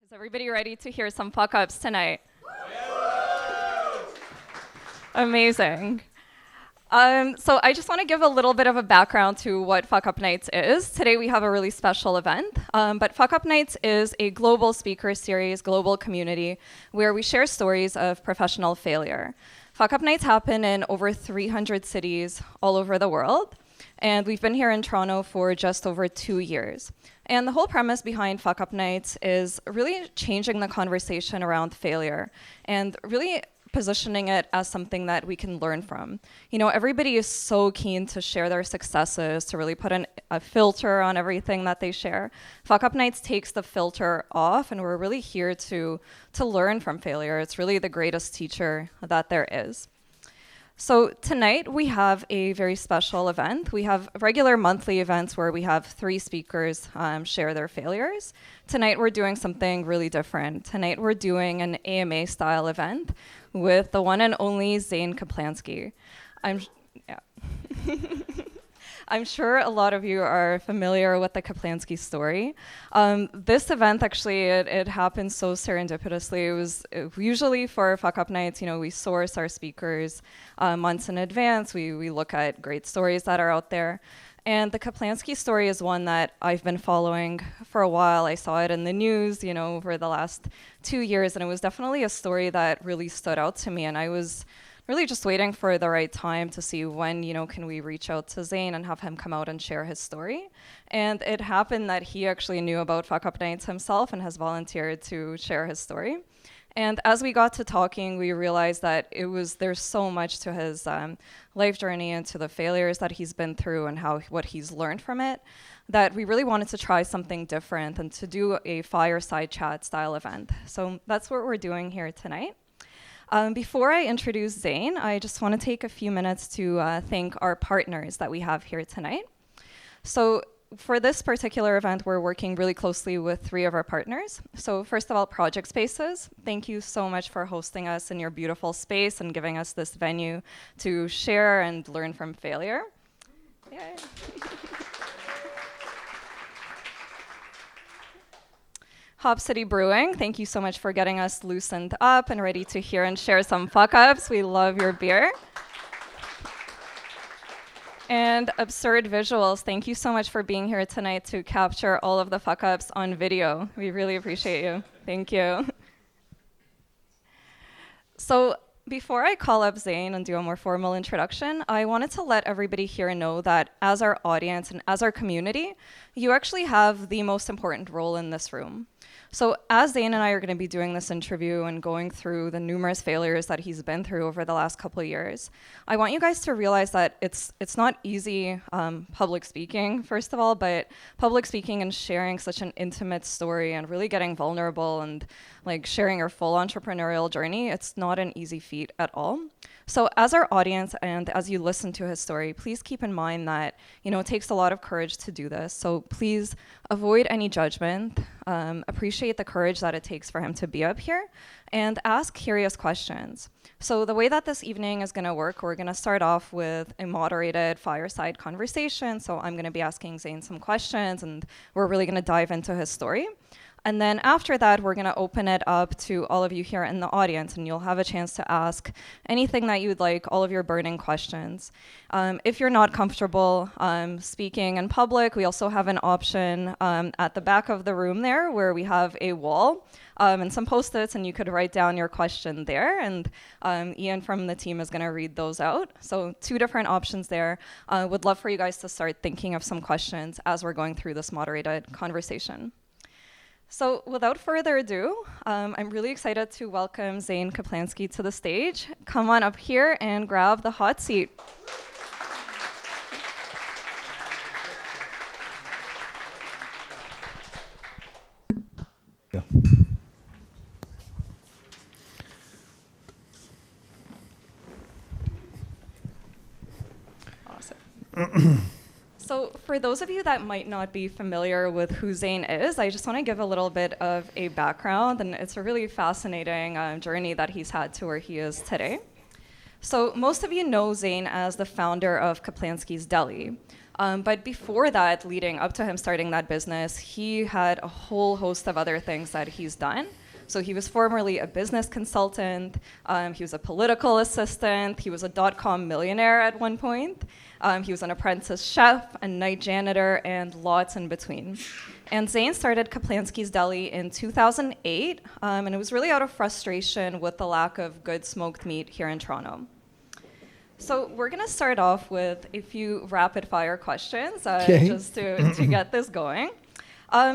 Is everybody ready to hear some fuck-ups tonight? Amazing. So I just want to give a little bit of a background to what Fuckup Nights is. Today we have a really special event, but Fuckup Nights is a global speaker series, global community, where we share stories of professional failure. Fuckup Nights happen in over 300 cities all over the world, and we've been here in Toronto for just over 2 years. And the whole premise behind Fuckup Nights is really changing the conversation around failure and really positioning it as something that we can learn from. You know, everybody is so keen to share their successes, to really put a filter on everything that they share. Fuckup Nights takes the filter off, and we're really here to learn from failure. It's really the greatest teacher that there is. So tonight we have a very special event. We have regular monthly events where we have 3 speakers share their failures. Tonight we're doing something really different. Tonight we're doing an AMA style event with the one and only Zane Caplansky. I'm sure a lot of you are familiar with the Caplansky story. This event actually, it happened so serendipitously. It was usually for Fuckup Nights, you know, we source our speakers months in advance. We look at great stories that are out there. And the Caplansky story is one that I've been following for a while. I saw it in the news, you know, over the last 2 years, and it was definitely a story that really stood out to me. And I was really just waiting for the right time to see when, you know, can we reach out to Zane and have him come out and share his story. And it happened that he actually knew about Fuckup Nights himself and has volunteered to share his story. And as we got to talking, we realized that there's so much to his life journey and to the failures that he's been through and what he's learned from it, that we really wanted to try something different and to do a fireside chat style event. So that's what we're doing here tonight. Before I introduce Zane, I just want to take a few minutes to thank our partners that we have here tonight. So for this particular event, we're working really closely with 3 of our partners. So first of all, Project Spaces. Thank you so much for hosting us in your beautiful space and giving us this venue to share and learn from failure. Yay. Hop City Brewing, thank you so much for getting us loosened up and ready to hear and share some fuck-ups. We love your beer. And Absurd Visuals, thank you so much for being here tonight to capture all of the fuck-ups on video. We really appreciate you. Thank you. So before I call up Zane and do a more formal introduction, I wanted to let everybody here know that as our audience and as our community, you actually have the most important role in this room. So as Zane and I are going to be doing this interview and going through the numerous failures that he's been through over the last couple of years, I want you guys to realize that it's not easy public speaking, first of all, but public speaking and sharing such an intimate story and really getting vulnerable and like sharing your full entrepreneurial journey, it's not an easy feat at all. So as our audience and as you listen to his story, please keep in mind that, you know, it takes a lot of courage to do this. So please avoid any judgment, appreciate the courage that it takes for him to be up here, and ask curious questions. So the way that this evening is going to work, we're going to start off with a moderated fireside conversation. So I'm going to be asking Zane some questions, and we're really going to dive into his story. And then after that, we're going to open it up to all of you here in the audience, and you'll have a chance to ask anything that you'd like, all of your burning questions. If you're not comfortable speaking in public, we also have an option at the back of the room there where we have a wall and some Post-its, and you could write down your question there, and Ian from the team is going to read those out. So 2 different options there. Would love for you guys to start thinking of some questions as we're going through this moderated conversation. So without further ado, I'm really excited to welcome Zane Caplansky to the stage. Come on up here and grab the hot seat. Yeah. Awesome. So for those of you that might not be familiar with who Zane is, I just want to give a little bit of a background, and it's a really fascinating journey that he's had to where he is today. So most of you know Zane as the founder of Caplansky's Deli. But before that, leading up to him starting that business, he had a whole host of other things that he's done. So he was formerly a business consultant, he was a political assistant, he was a dot-com millionaire at one point, he was an apprentice chef, a night janitor, and lots in between. And Zane started Caplansky's Deli in 2008, and it was really out of frustration with the lack of good smoked meat here in Toronto. So we're going to start off with a few rapid-fire questions just to get this going.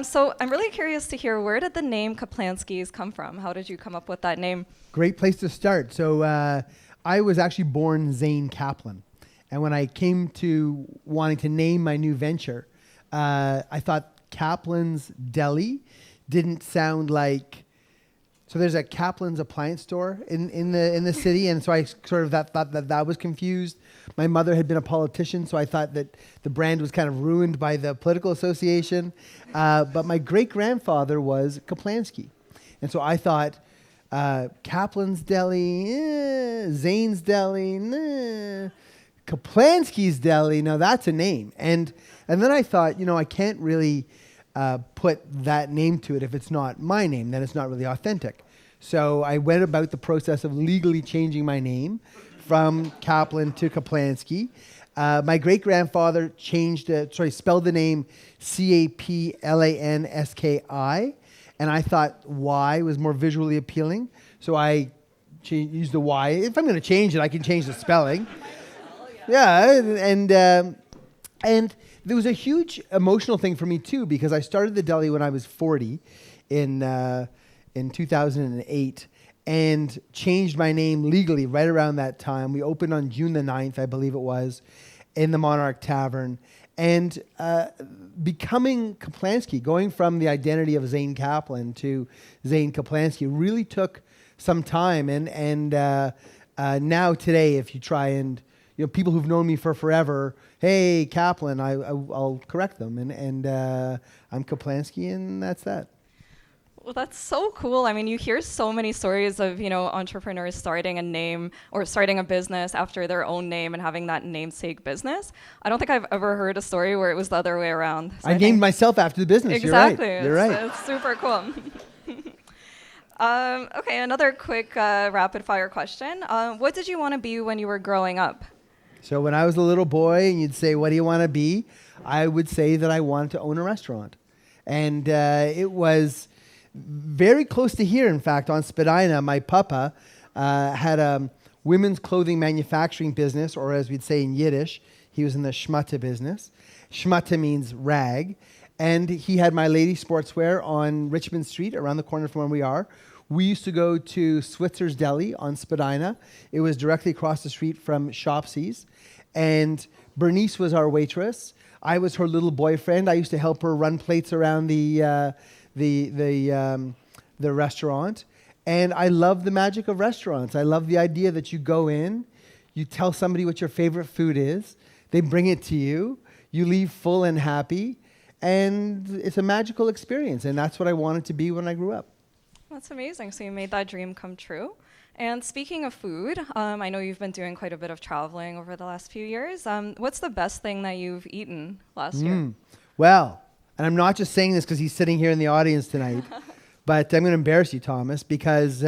So I'm really curious to hear, where did the name Caplanskys come from? How did you come up with that name? Great place to start. So I was actually born Zane Caplan. And when I came to wanting to name my new venture, I thought Caplan's Deli didn't sound like... So there's a Kaplan's appliance store in the city, and so I sort of thought that was confused. My mother had been a politician, so I thought that the brand was kind of ruined by the political association. But my great-grandfather was Caplansky. And so I thought Kaplan's Deli, Zane's Deli, Caplansky's Deli, now that's a name. And then I thought, I can't really... put that name to it. If it's not my name, then it's not really authentic. So I went about the process of legally changing my name from Caplan to Caplansky. My great-grandfather spelled the name Caplanski, and I thought Y was more visually appealing. So I used the Y. If I'm going to change it, I can change the spelling. And there was a huge emotional thing for me too, because I started the deli when I was 40 in 2008 and changed my name legally right around that time. We opened on June the 9th, I believe it was, in the Monarch Tavern. And becoming Caplansky, going from the identity of Zane Caplan to Zane Caplansky, really took some time. And now today, if you try and... people who've known me for forever, hey, Caplan, I'll correct them. And I'm Caplansky, and that's that. Well, that's so cool. I mean, you hear so many stories of, entrepreneurs starting a name or starting a business after their own name and having that namesake business. I don't think I've ever heard a story where it was the other way around. So I named myself after the business. Exactly. You're right. It's super cool. Okay, another quick rapid-fire question. What did you want to be when you were growing up? So when I was a little boy and you'd say, what do you want to be? I would say that I wanted to own a restaurant. And it was very close to here, in fact, on Spadina. My papa had a women's clothing manufacturing business, or as we'd say in Yiddish, he was in the schmutta business. Schmutta means rag. And he had my lady sportswear on Richmond Street, around the corner from where we are. We used to go to Switzer's Deli on Spadina. It was directly across the street from Shopsy's. And Bernice was our waitress. I was her little boyfriend. I used to help her run plates around the restaurant. And I love the magic of restaurants. I love the idea that you go in, you tell somebody what your favorite food is, they bring it to you, you leave full and happy, and it's a magical experience. And that's what I wanted to be when I grew up. That's amazing. So you made that dream come true. And speaking of food, I know you've been doing quite a bit of traveling over the last few years. What's the best thing that you've eaten last year? Well, and I'm not just saying this because he's sitting here in the audience tonight, but I'm going to embarrass you, Thomas, because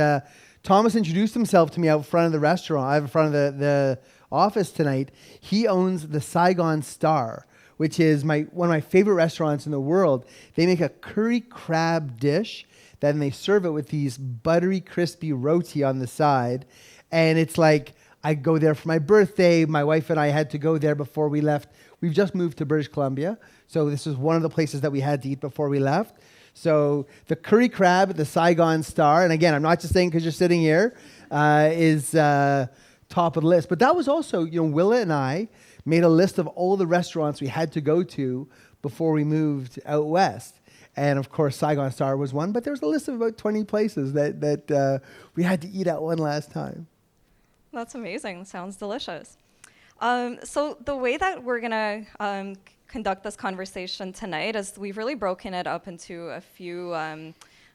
Thomas introduced himself to me out front of the restaurant, in front of the office tonight. He owns the Saigon Star, which is one of my favorite restaurants in the world. They make a curry crab dish. Then they serve it with these buttery, crispy roti on the side. And it's like, I go there for my birthday. My wife and I had to go there before we left. We've just moved to British Columbia. So this was one of the places that we had to eat before we left. So the curry crab at the Saigon Star, and again, I'm not just saying because you're sitting here, is top of the list. But that was also, Willa and I made a list of all the restaurants we had to go to before we moved out west. And of course, Saigon Star was one, but there was a list of about 20 places that we had to eat at one last time. That's amazing. Sounds delicious. So the way that we're going to conduct this conversation tonight is we've really broken it up into a few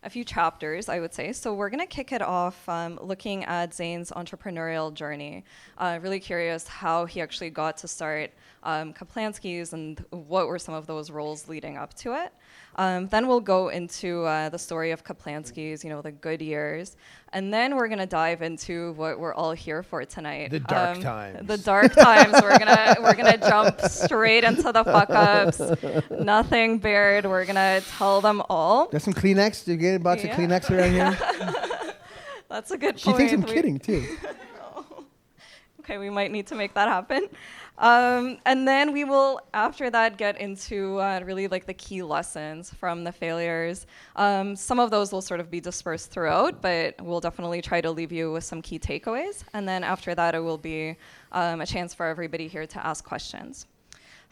a few chapters, I would say. So we're going to kick it off looking at Zane's entrepreneurial journey. Really curious how he actually got to start Cup Lanskys and what were some of those roles leading up to it. Then we'll go into the story of Cup Lanskys, the good years. And then we're going to dive into what we're all here for tonight. The dark times. The dark times. We're gonna jump straight into the fuck-ups. Nothing bared. We're going to tell them all. Got some Kleenex? Did you get a box of Kleenex around here? That's a good She point. thinks I'm kidding, too. Okay, we might need to make that happen. And then we will, after that, get into really like the key lessons from the failures. Some of those will sort of be dispersed throughout, but we'll definitely try to leave you with some key takeaways. And then after that, it will be a chance for everybody here to ask questions.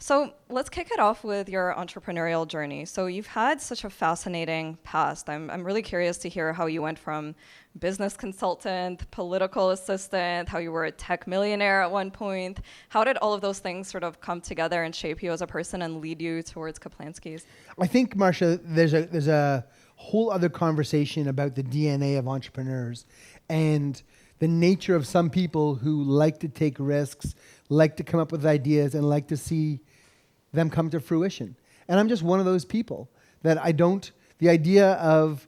So let's kick it off with your entrepreneurial journey. So you've had such a fascinating past. I'm really curious to hear how you went from business consultant, political assistant, how you were a tech millionaire at one point. How did all of those things sort of come together and shape you as a person and lead you towards Cup Lanskys? I think, Marcia, there's a whole other conversation about the DNA of entrepreneurs and the nature of some people who like to take risks, like to come up with ideas, and like to see them come to fruition. And I'm just one of those people that the idea of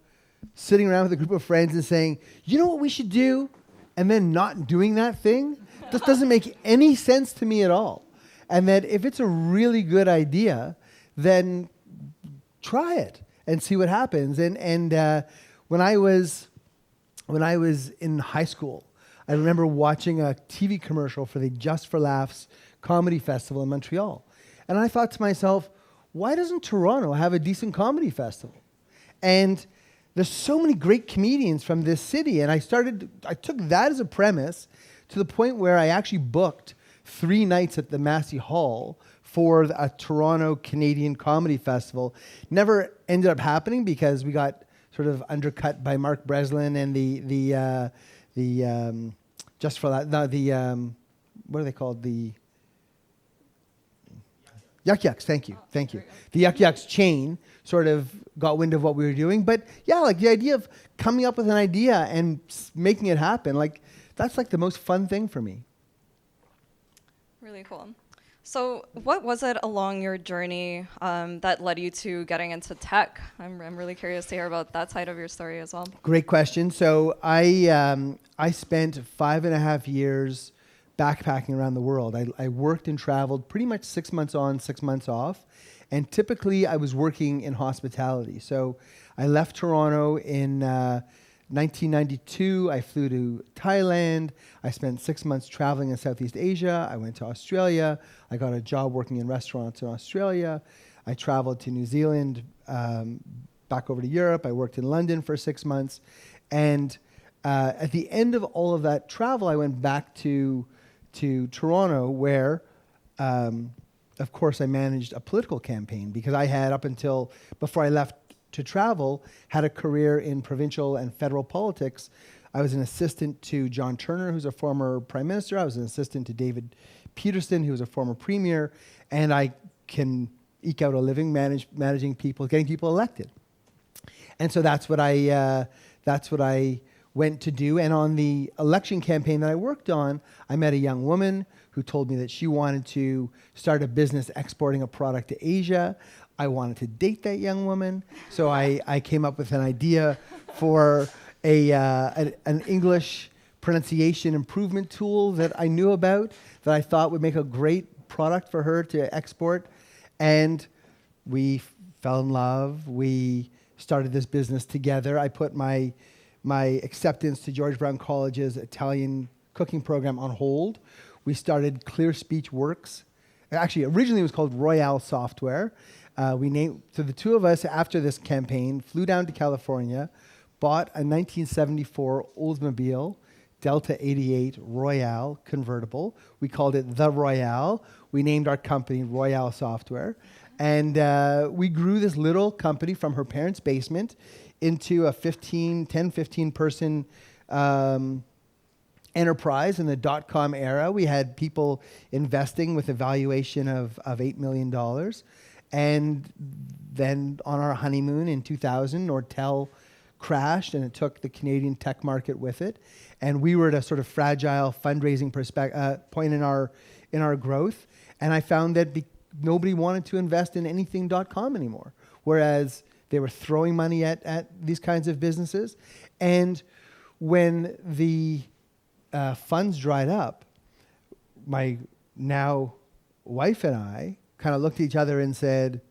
sitting around with a group of friends and saying, you know what we should do? And then not doing that thing, just doesn't make any sense to me at all. And that if it's a really good idea, then try it and see what happens. And when I was in high school, I remember watching a TV commercial for the Just for Laughs comedy festival in Montreal. And I thought to myself, why doesn't Toronto have a decent comedy festival? And there's so many great comedians from this city. And I took that as a premise to the point where I actually booked 3 nights at the Massey Hall for a Toronto Canadian Comedy Festival. Never ended up happening because we got sort of undercut by Mark Breslin and the just for that, what are they called? The Yuck Yucks, thank you. The Yuck Yucks chain sort of got wind of what we were doing. But yeah, like the idea of coming up with an idea and making it happen, like that's like the most fun thing for me. Really cool. So what was it along your journey that led you to getting into tech? I'm really curious to hear about that side of your story as well. Great question. So I spent 5.5 years backpacking around the world. I worked and traveled pretty much 6 months on, 6 months off. And typically I was working in hospitality. So I left Toronto in 1992. I flew to Thailand. I spent 6 months traveling in Southeast Asia. I went to Australia. I got a job working in restaurants in Australia. I traveled to New Zealand, back over to Europe. I worked in London for 6 months. And at the end of all of that travel, I went back to Toronto where, of course, I managed a political campaign because I had, up until before I left to travel, had a career in provincial and federal politics. I was an assistant to John Turner, who's a former prime minister. I was an assistant to David Peterson, who was a former premier. And I can eke out a living managing people, getting people elected. And so that's what I went to do. And on the election campaign that I worked on, I met a young woman who told me that she wanted to start a business exporting a product to Asia. I wanted to date that young woman. So I came up with an idea for an English pronunciation improvement tool that I knew about that I thought would make a great product for her to export. And we fell in love. We started this business together. I put my acceptance to George Brown College's Italian cooking program on hold. We started Clear Speech Works. Actually, originally it was called Royale Software. So the two of us, after this campaign, flew down to California, bought a 1974 Oldsmobile Delta 88 Royale convertible. We called it the Royale. We named our company Royale Software. And we grew this little company from her parents' basement into a 15 person enterprise in the dot-com era. We had people investing with a valuation of $8 million. And then on our honeymoon in 2000, Nortel crashed, and it took the Canadian tech market with it. And we were at a sort of fragile fundraising point in our growth. And I found that nobody wanted to invest in anything .com anymore, whereas they were throwing money at these kinds of businesses. And when the funds dried up, my now wife and I kind of looked at each other and said,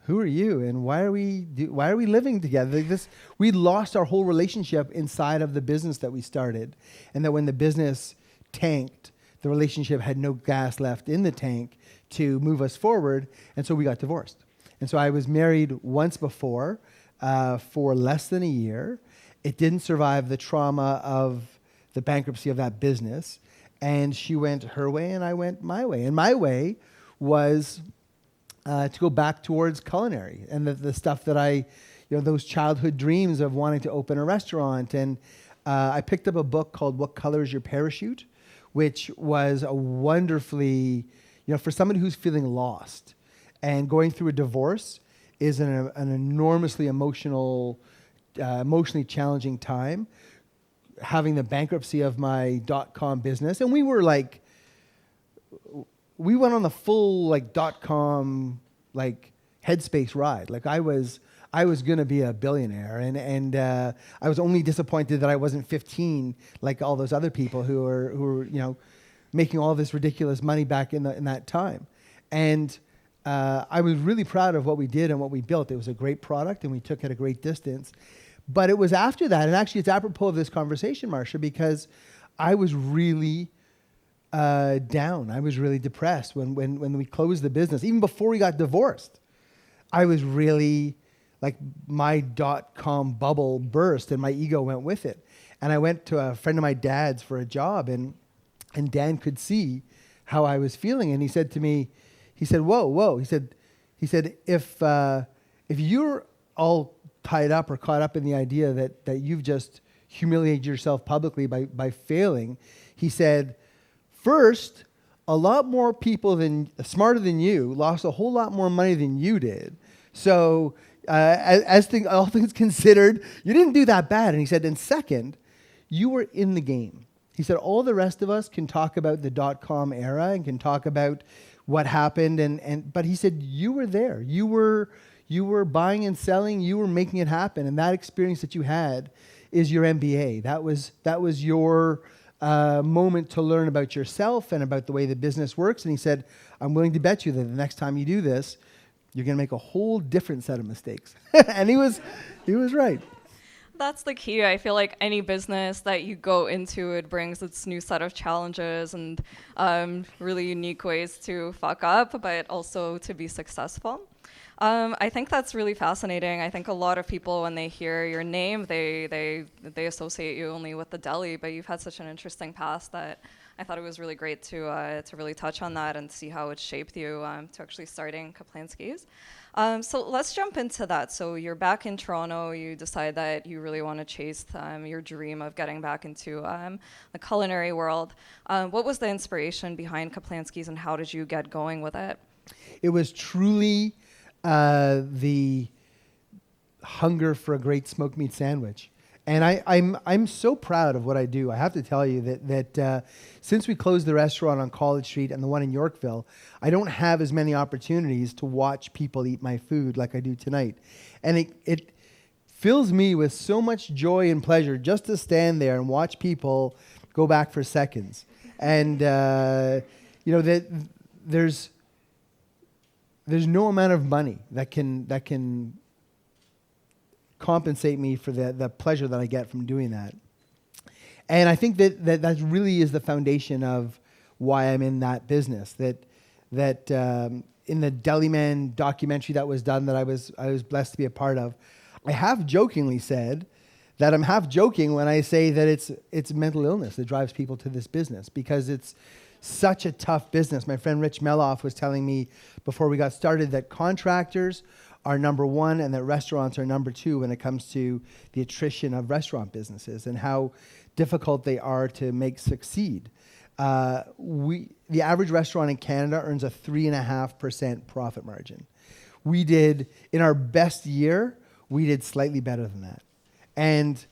"Who are you, and why are we living together?" We lost our whole relationship inside of the business that we started, and that when the business tanked, the relationship had no gas left in the tank to move us forward, and so we got divorced. And so I was married once before for less than a year. It didn't survive the trauma of the bankruptcy of that business, and she went her way and I went my way. And my way was to go back towards culinary and the stuff that those childhood dreams of wanting to open a restaurant. And I picked up a book called What Color is Your Parachute, which was a wonderfully, for somebody who's feeling lost and going through a divorce is an enormously emotionally challenging time. Having the bankruptcy of my .com business, and we went on the full .com headspace ride. I was going to be a billionaire, and I was only disappointed that I wasn't 15 like all those other people who were making all this ridiculous money back in that time. And I was really proud of what we did and what we built. It was a great product, and we took it a great distance. But it was after that, and actually it's apropos of this conversation, Marcia, because I was really down. I was really depressed when we closed the business. Even before we got divorced, I was really, my .com bubble burst and my ego went with it. And I went to a friend of my dad's for a job, and Dan could see how I was feeling. And he said to me, he said, whoa. He said, if you're all tied up or caught up in the idea that you've just humiliated yourself publicly by failing, he said, first, a lot more people smarter than you lost a whole lot more money than you did. So all things considered, you didn't do that bad. And he said, and second, you were in the game. He said, all the rest of us can talk about the .com era and can talk about what happened, but he said, you were there. You were buying and selling. You were making it happen, and that experience that you had is your MBA. That was your moment to learn about yourself and about the way the business works. And he said, I'm willing to bet you that the next time you do this, you're going to make a whole different set of mistakes. And he was right. That's the key. I feel like any business that you go into, it brings its new set of challenges and really unique ways to fuck up, but also to be successful. I think that's really fascinating. I think a lot of people, when they hear your name, they associate you only with the Deli, but you've had such an interesting past that I thought it was really great to really touch on that and see how it shaped you to actually starting Cup Lanskys. So let's jump into that. So you're back in Toronto. You decide that you really want to chase your dream of getting back into the culinary world. What was the inspiration behind Cup Lanskys, and how did you get going with it? It was truly the hunger for a great smoked meat sandwich. And I'm so proud of what I do. I have to tell you that since we closed the restaurant on College Street and the one in Yorkville, I don't have as many opportunities to watch people eat my food like I do tonight. And it fills me with so much joy and pleasure just to stand there and watch people go back for seconds. And that there's no amount of money that can compensate me for the pleasure that I get from doing that. And I think that really is the foundation of why I'm in that business. That in the Deli Man documentary that was done that I was blessed to be a part of, I have jokingly said that I'm half joking when I say that it's mental illness that drives people to this business, because it's such a tough business. My friend Rich Meloff was telling me before we got started that contractors are number one and that restaurants are number two when it comes to the attrition of restaurant businesses and how difficult they are to make succeed. The average restaurant in Canada earns a 3.5% profit margin. In our best year, we did slightly better than that. And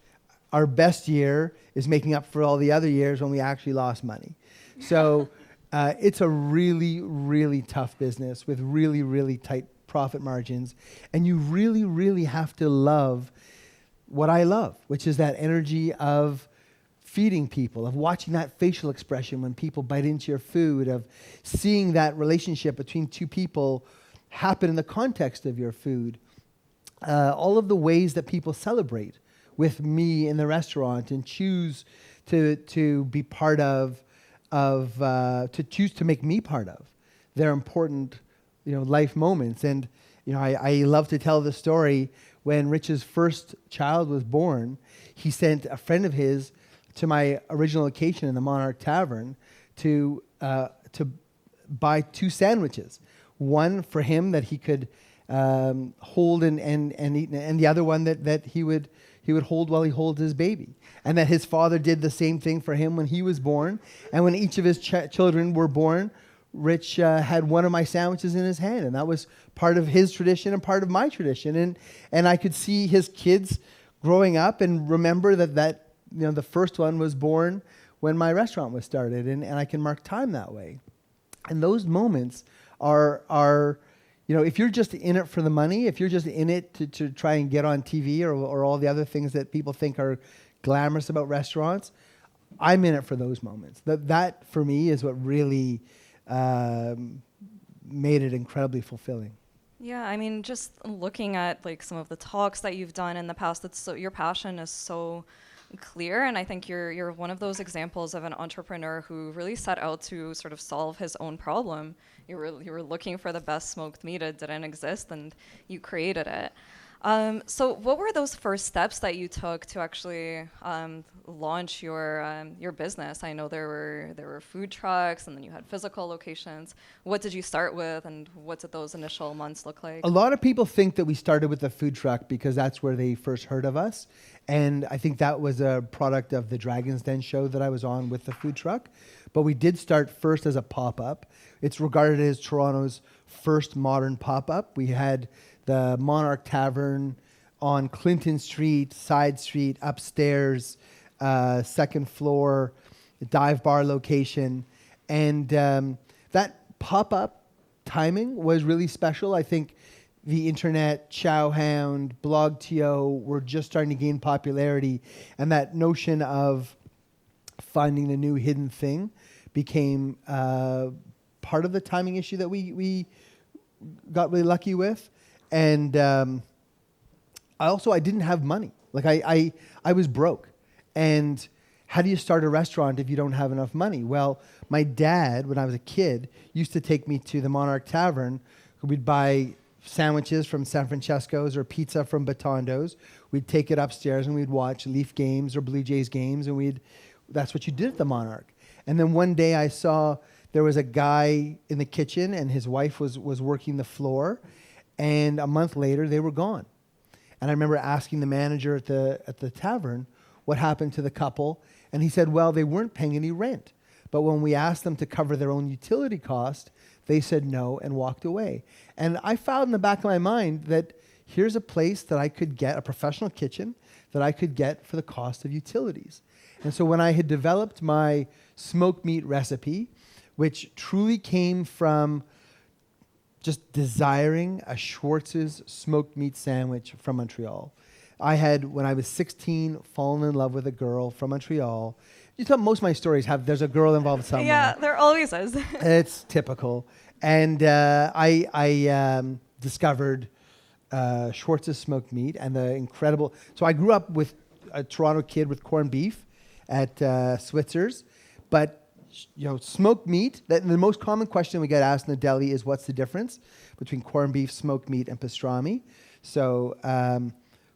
our best year is making up for all the other years when we actually lost money. So it's a really, really tough business with really, really tight profit margins. And you really, really have to love what I love, which is that energy of feeding people, of watching that facial expression when people bite into your food, of seeing that relationship between two people happen in the context of your food. All of the ways that people celebrate with me in the restaurant and choose to be part of to choose to make me part of their important, life moments. And, I love to tell the story. When Rich's first child was born, he sent a friend of his to my original location in the Monarch Tavern to buy 2 sandwiches. One for him that he could hold and eat, and the other one that he would hold while he holds his baby. And that his father did the same thing for him when he was born. And when each of his children were born, Rich had one of my sandwiches in his hand. And that was part of his tradition and part of my tradition. And I could see his kids growing up and remember that the first one was born when my restaurant was started. And I can mark time that way. And those moments are if you're just in it for the money, if you're just in it to try and get on TV or all the other things that people think are glamorous about restaurants, I'm in it for those moments. That for me is what really made it incredibly fulfilling. Yeah, I mean, just looking at some of the talks that you've done in the past, your passion is so clear, and I think you're one of those examples of an entrepreneur who really set out to sort of solve his own problem. You were looking for the best smoked meat; it didn't exist, and you created it. So, what were those first steps that you took to actually launch your business? I know there were food trucks, and then you had physical locations. What did you start with, and what did those initial months look like? A lot of people think that we started with the food truck because that's where they first heard of us, and I think that was a product of the Dragon's Den show that I was on with the food truck. But we did start first as a pop-up. It's regarded as Toronto's first modern pop-up. We had the Monarch Tavern on Clinton Street, side street, upstairs, second floor, dive bar location. And that pop-up timing was really special. I think the internet, Chowhound, BlogTO were just starting to gain popularity. And that notion of finding the new hidden thing became part of the timing issue that we got really lucky with. And I didn't have money. I was broke. And how do you start a restaurant if you don't have enough money? Well, my dad, when I was a kid, used to take me to the Monarch Tavern. We'd buy sandwiches from San Francesco's or pizza from Batondo's. We'd take it upstairs and we'd watch Leaf games or Blue Jays games, and that's what you did at the Monarch. And then one day I saw there was a guy in the kitchen and his wife was working the floor. And a month later, they were gone. And I remember asking the manager at the tavern what happened to the couple. And he said, well, they weren't paying any rent. But when we asked them to cover their own utility cost, they said no and walked away. And I found in the back of my mind that here's a place that I could get, a professional kitchen, that I could get for the cost of utilities. And so when I had developed my smoked meat recipe, which truly came from just desiring a Schwartz's smoked meat sandwich from Montreal. I had, when I was 16, fallen in love with a girl from Montreal. You tell most of my stories there's a girl involved somewhere. Yeah, there always is. It's typical. And I discovered Schwartz's smoked meat and the incredible. So I grew up with a Toronto kid with corned beef at Switzer's, but smoked meat, the most common question we get asked in the deli is what's the difference between corned beef, smoked meat, and pastrami. So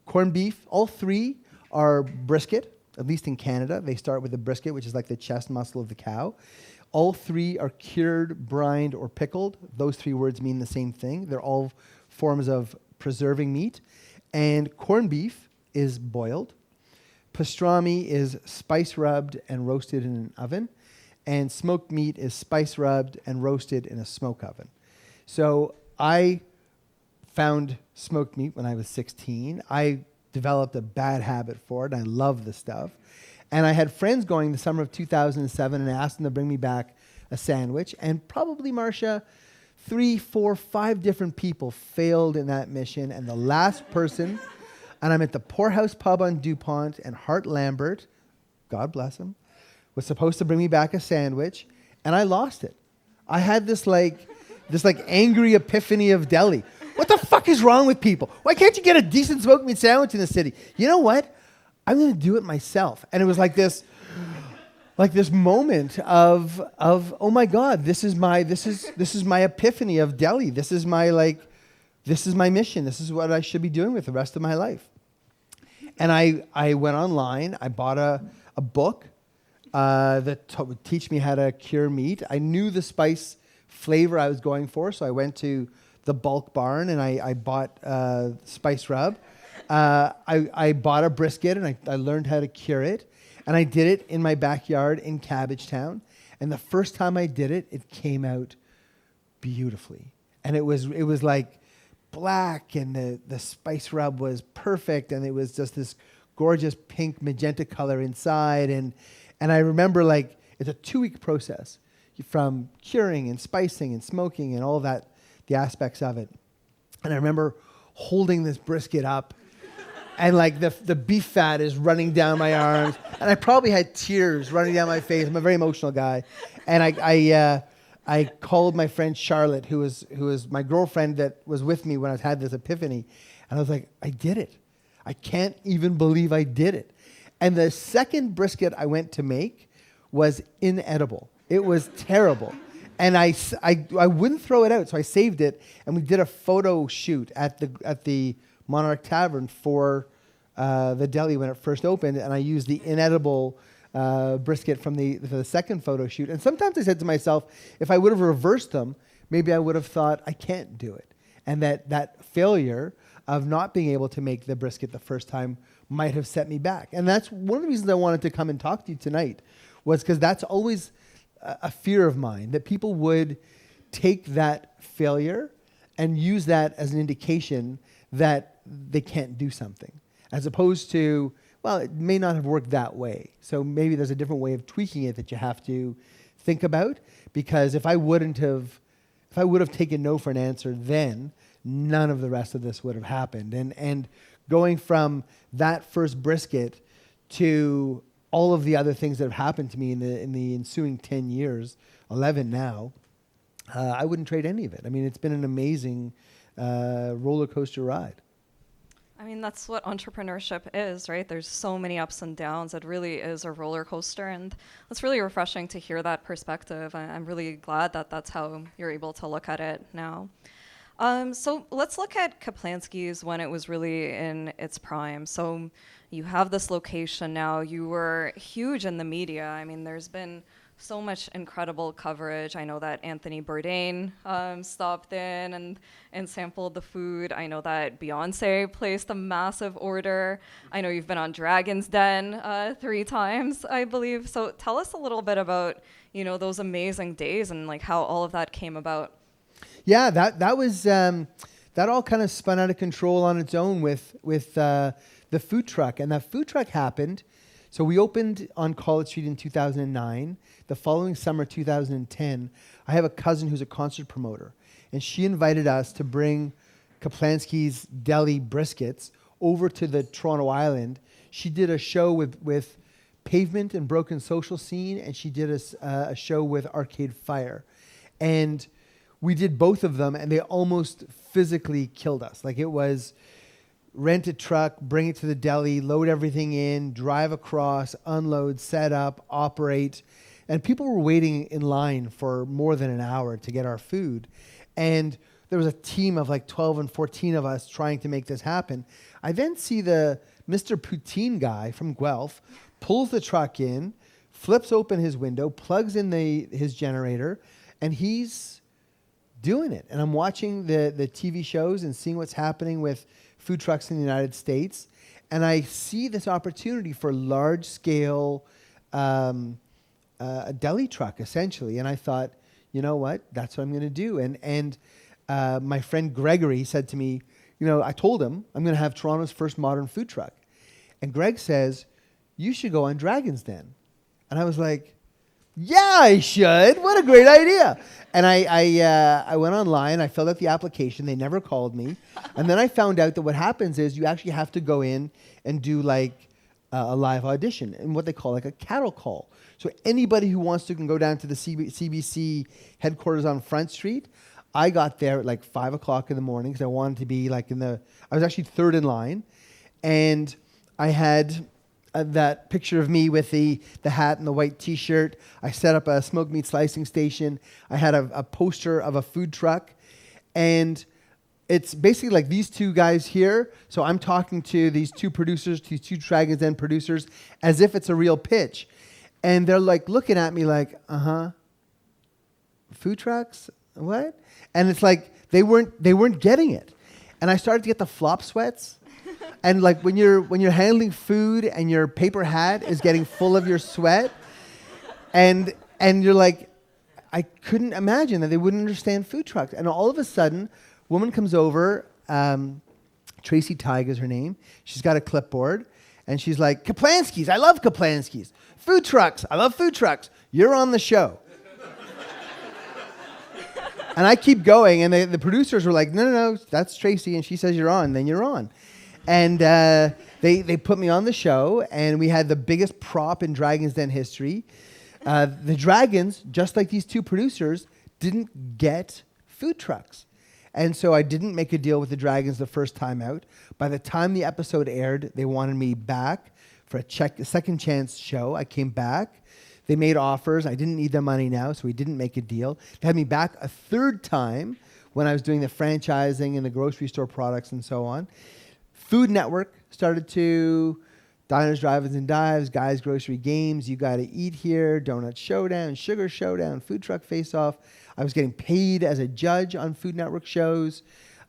corned beef, all three are brisket, at least in Canada. They start with the brisket, which is like the chest muscle of the cow. All three are cured, brined, or pickled. Those 3 words mean the same thing. They're all forms of preserving meat. And corned beef is boiled. Pastrami is spice rubbed and roasted in an oven. And smoked meat is spice rubbed and roasted in a smoke oven. So I found smoked meat when I was 16. I developed a bad habit for it. And I love the stuff. And I had friends going the summer of 2007, and I asked them to bring me back a sandwich. And probably, Marcia, 3, 4, 5 different people failed in that mission. And the last person, and I'm at the Poorhouse Pub on DuPont, and Hart Lambert, God bless him, was supposed to bring me back a sandwich, and I lost it. I had this angry epiphany of Deli. What the fuck is wrong with people? Why can't you get a decent smoked meat sandwich in the city? You know what? I'm going to do it myself. And it was like this moment of oh my God, this is my epiphany of Deli. This is my mission. This is what I should be doing with the rest of my life. And I went online. I bought a book that would teach me how to cure meat. I knew the spice flavor I was going for, so I went to the bulk barn and I bought spice rub. I bought a brisket and I learned how to cure it. And I did it in my backyard in Cabbagetown. And the first time I did it, it came out beautifully. And it was like black, and the spice rub was perfect, and it was just this gorgeous pink magenta color inside. And I remember it's a 2-week process from curing and spicing and smoking and all of that, the aspects of it. And I remember holding this brisket up, and the beef fat is running down my arms, and I probably had tears running down my face. I'm a very emotional guy. And I called my friend Charlotte, who was my girlfriend that was with me when I had this epiphany. And I was like, I did it. I can't even believe I did it. And the second brisket I went to make was inedible. It was terrible. And I wouldn't throw it out, so I saved it. And we did a photo shoot at the Monarch Tavern for the Deli when it first opened. And I used the inedible brisket for the second photo shoot. And sometimes I said to myself, if I would have reversed them, maybe I would have thought, I can't do it. And that failure of not being able to make the brisket the first time might have set me back. And that's one of the reasons I wanted to come and talk to you tonight, was because that's always a fear of mine, that people would take that failure and use that as an indication that they can't do something, as opposed to, well, it may not have worked that way. So maybe there's a different way of tweaking it that you have to think about. Because if I would have taken no for an answer then, none of the rest of this would have happened. And going from that first brisket to all of the other things that have happened to me in the ensuing 10 years, 11 now, I wouldn't trade any of it. I mean, it's been an amazing roller coaster ride. I mean, that's what entrepreneurship is, right? There's so many ups and downs. It really is a roller coaster, and it's really refreshing to hear that perspective. I'm really glad that that's how you're able to look at it now. So let's look at Caplansky's when it was really in its prime. So you have this location now. You were huge in the media. I mean, there's been so much incredible coverage. I know that Anthony Bourdain stopped in and sampled the food. I know that Beyonce placed a massive order. I know you've been on Dragon's Den 3 times, I believe. So tell us a little bit about, those amazing days and how all of that came about. Yeah, that was that all kind of spun out of control on its own with the food truck, and that food truck happened. So we opened on College Street in 2009. The following summer, 2010, I have a cousin who's a concert promoter, and she invited us to bring Caplansky's Deli briskets over to the Toronto Island. She did a show with Pavement and Broken Social Scene, and she did a show with Arcade Fire. And we did both of them, and they almost physically killed us. It was rent a truck, bring it to the deli, load everything in, drive across, unload, set up, operate. And people were waiting in line for more than an hour to get our food. And there was a team of 12 and 14 of us trying to make this happen. I then see the Mr. Poutine guy from Guelph pulls the truck in, flips open his window, plugs in his generator, and he's doing it. And I'm watching the TV shows and seeing what's happening with food trucks in the United States. And I see this opportunity for large-scale a deli truck, essentially. And I thought, you know what? That's what I'm going to do. And my friend Gregory said to me, I told him I'm going to have Toronto's first modern food truck. And Greg says, you should go on Dragon's Den. And I was like, yeah, I should. What a great idea. And I went online. I filled out the application. They never called me. And then I found out that what happens is you actually have to go in and do like a live audition and what they call like a cattle call. So anybody who wants to can go down to the CBC headquarters on Front Street. I got there at like 5 o'clock in the morning because I wanted to be like I was actually third in line. And I had that picture of me with the hat and the white T-shirt. I set up a smoked meat slicing station. I had a poster of a food truck. And it's basically like these two guys here. So I'm talking to these two producers, these two Dragon's Den producers, as if it's a real pitch. And they're like looking at me like, food trucks? What? And it's like they weren't getting it. And I started to get the flop sweats. And like when you're handling food and your paper hat is getting full of your sweat, and you're like, I couldn't imagine that they wouldn't understand food trucks. And all of a sudden, a woman comes over, Tracy Tig is her name. She's got a clipboard, and she's like, Caplanskys, I love Caplanskys. Food trucks, I love food trucks. You're on the show. And I keep going, and the producers were like, no, that's Tracy, and she says you're on, then you're on. And they put me on the show, and we had the biggest prop in Dragon's Den history. The Dragons, just like these two producers, didn't get food trucks. And so I didn't make a deal with the Dragons the first time out. By the time the episode aired, they wanted me back for a second chance show. I came back. They made offers. I didn't need the money now, so we didn't make a deal. They had me back a third time when I was doing the franchising and the grocery store products and so on. Food Network started to diners, drive-ins, and dives, guys, grocery games, you got to eat here, donut showdown, sugar showdown, food truck face-off. I was getting paid as a judge on Food Network shows.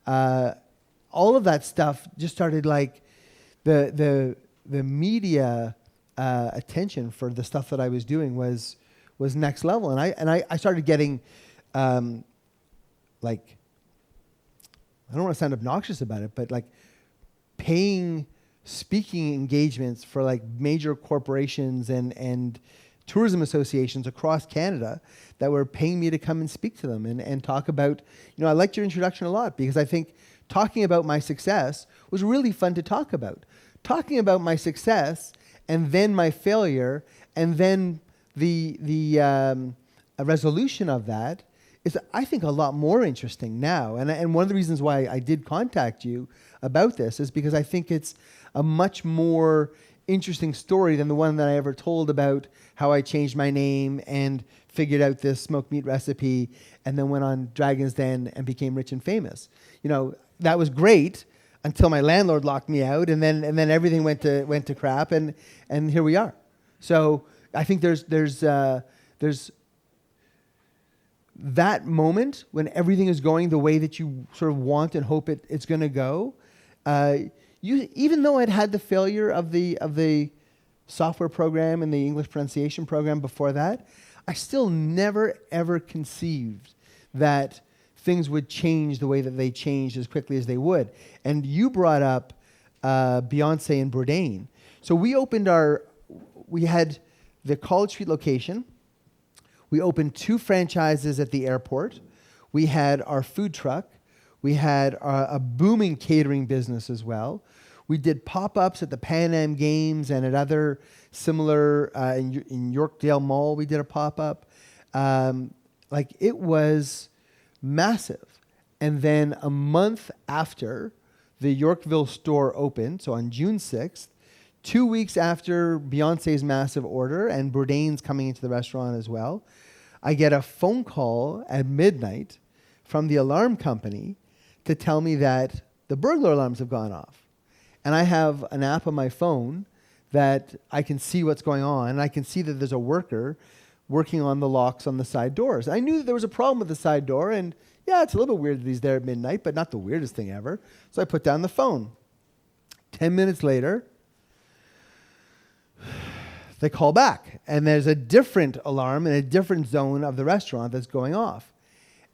All of that stuff just started like the media attention for the stuff that I was doing was next level, and I started getting like, I don't want to sound obnoxious about it, but like paying speaking engagements for like major corporations and tourism associations across Canada that were paying me to come and speak to them and talk about, I liked your introduction a lot because I think talking about my success was really fun to talk about. Talking about my success and then my failure and then the a resolution of that is, I think, a lot more interesting now. And one of the reasons why I did contact you about this is because I think it's a much more interesting story than the one that I ever told about how I changed my name and figured out this smoked meat recipe and then went on Dragon's Den and became rich and famous. That was great until my landlord locked me out, and then everything went to crap, and here we are. So I think there's that moment when everything is going the way that you sort of want and hope it's going to go. Even though I'd had the failure of the software program and the English pronunciation program before that, I still never ever conceived that things would change the way that they changed as quickly as they would. And you brought up Beyonce and Bourdain. So we had the College Street location. We opened 2 franchises at the airport. We had our food truck. We had a booming catering business as well. We did pop-ups at the Pan Am Games and at other similar, in Yorkville Mall, we did a pop-up. It was massive. And then a month after the Yorkville store opened, so on June 6th, 2 weeks after Beyonce's massive order and Bourdain's coming into the restaurant as well, I get a phone call at midnight from the alarm company to tell me that the burglar alarms have gone off. And I have an app on my phone that I can see what's going on, and I can see that there's a worker working on the locks on the side doors. I knew that there was a problem with the side door, and yeah, it's a little bit weird that he's there at midnight, but not the weirdest thing ever. So I put down the phone. 10 minutes later, they call back, and there's a different alarm in a different zone of the restaurant that's going off.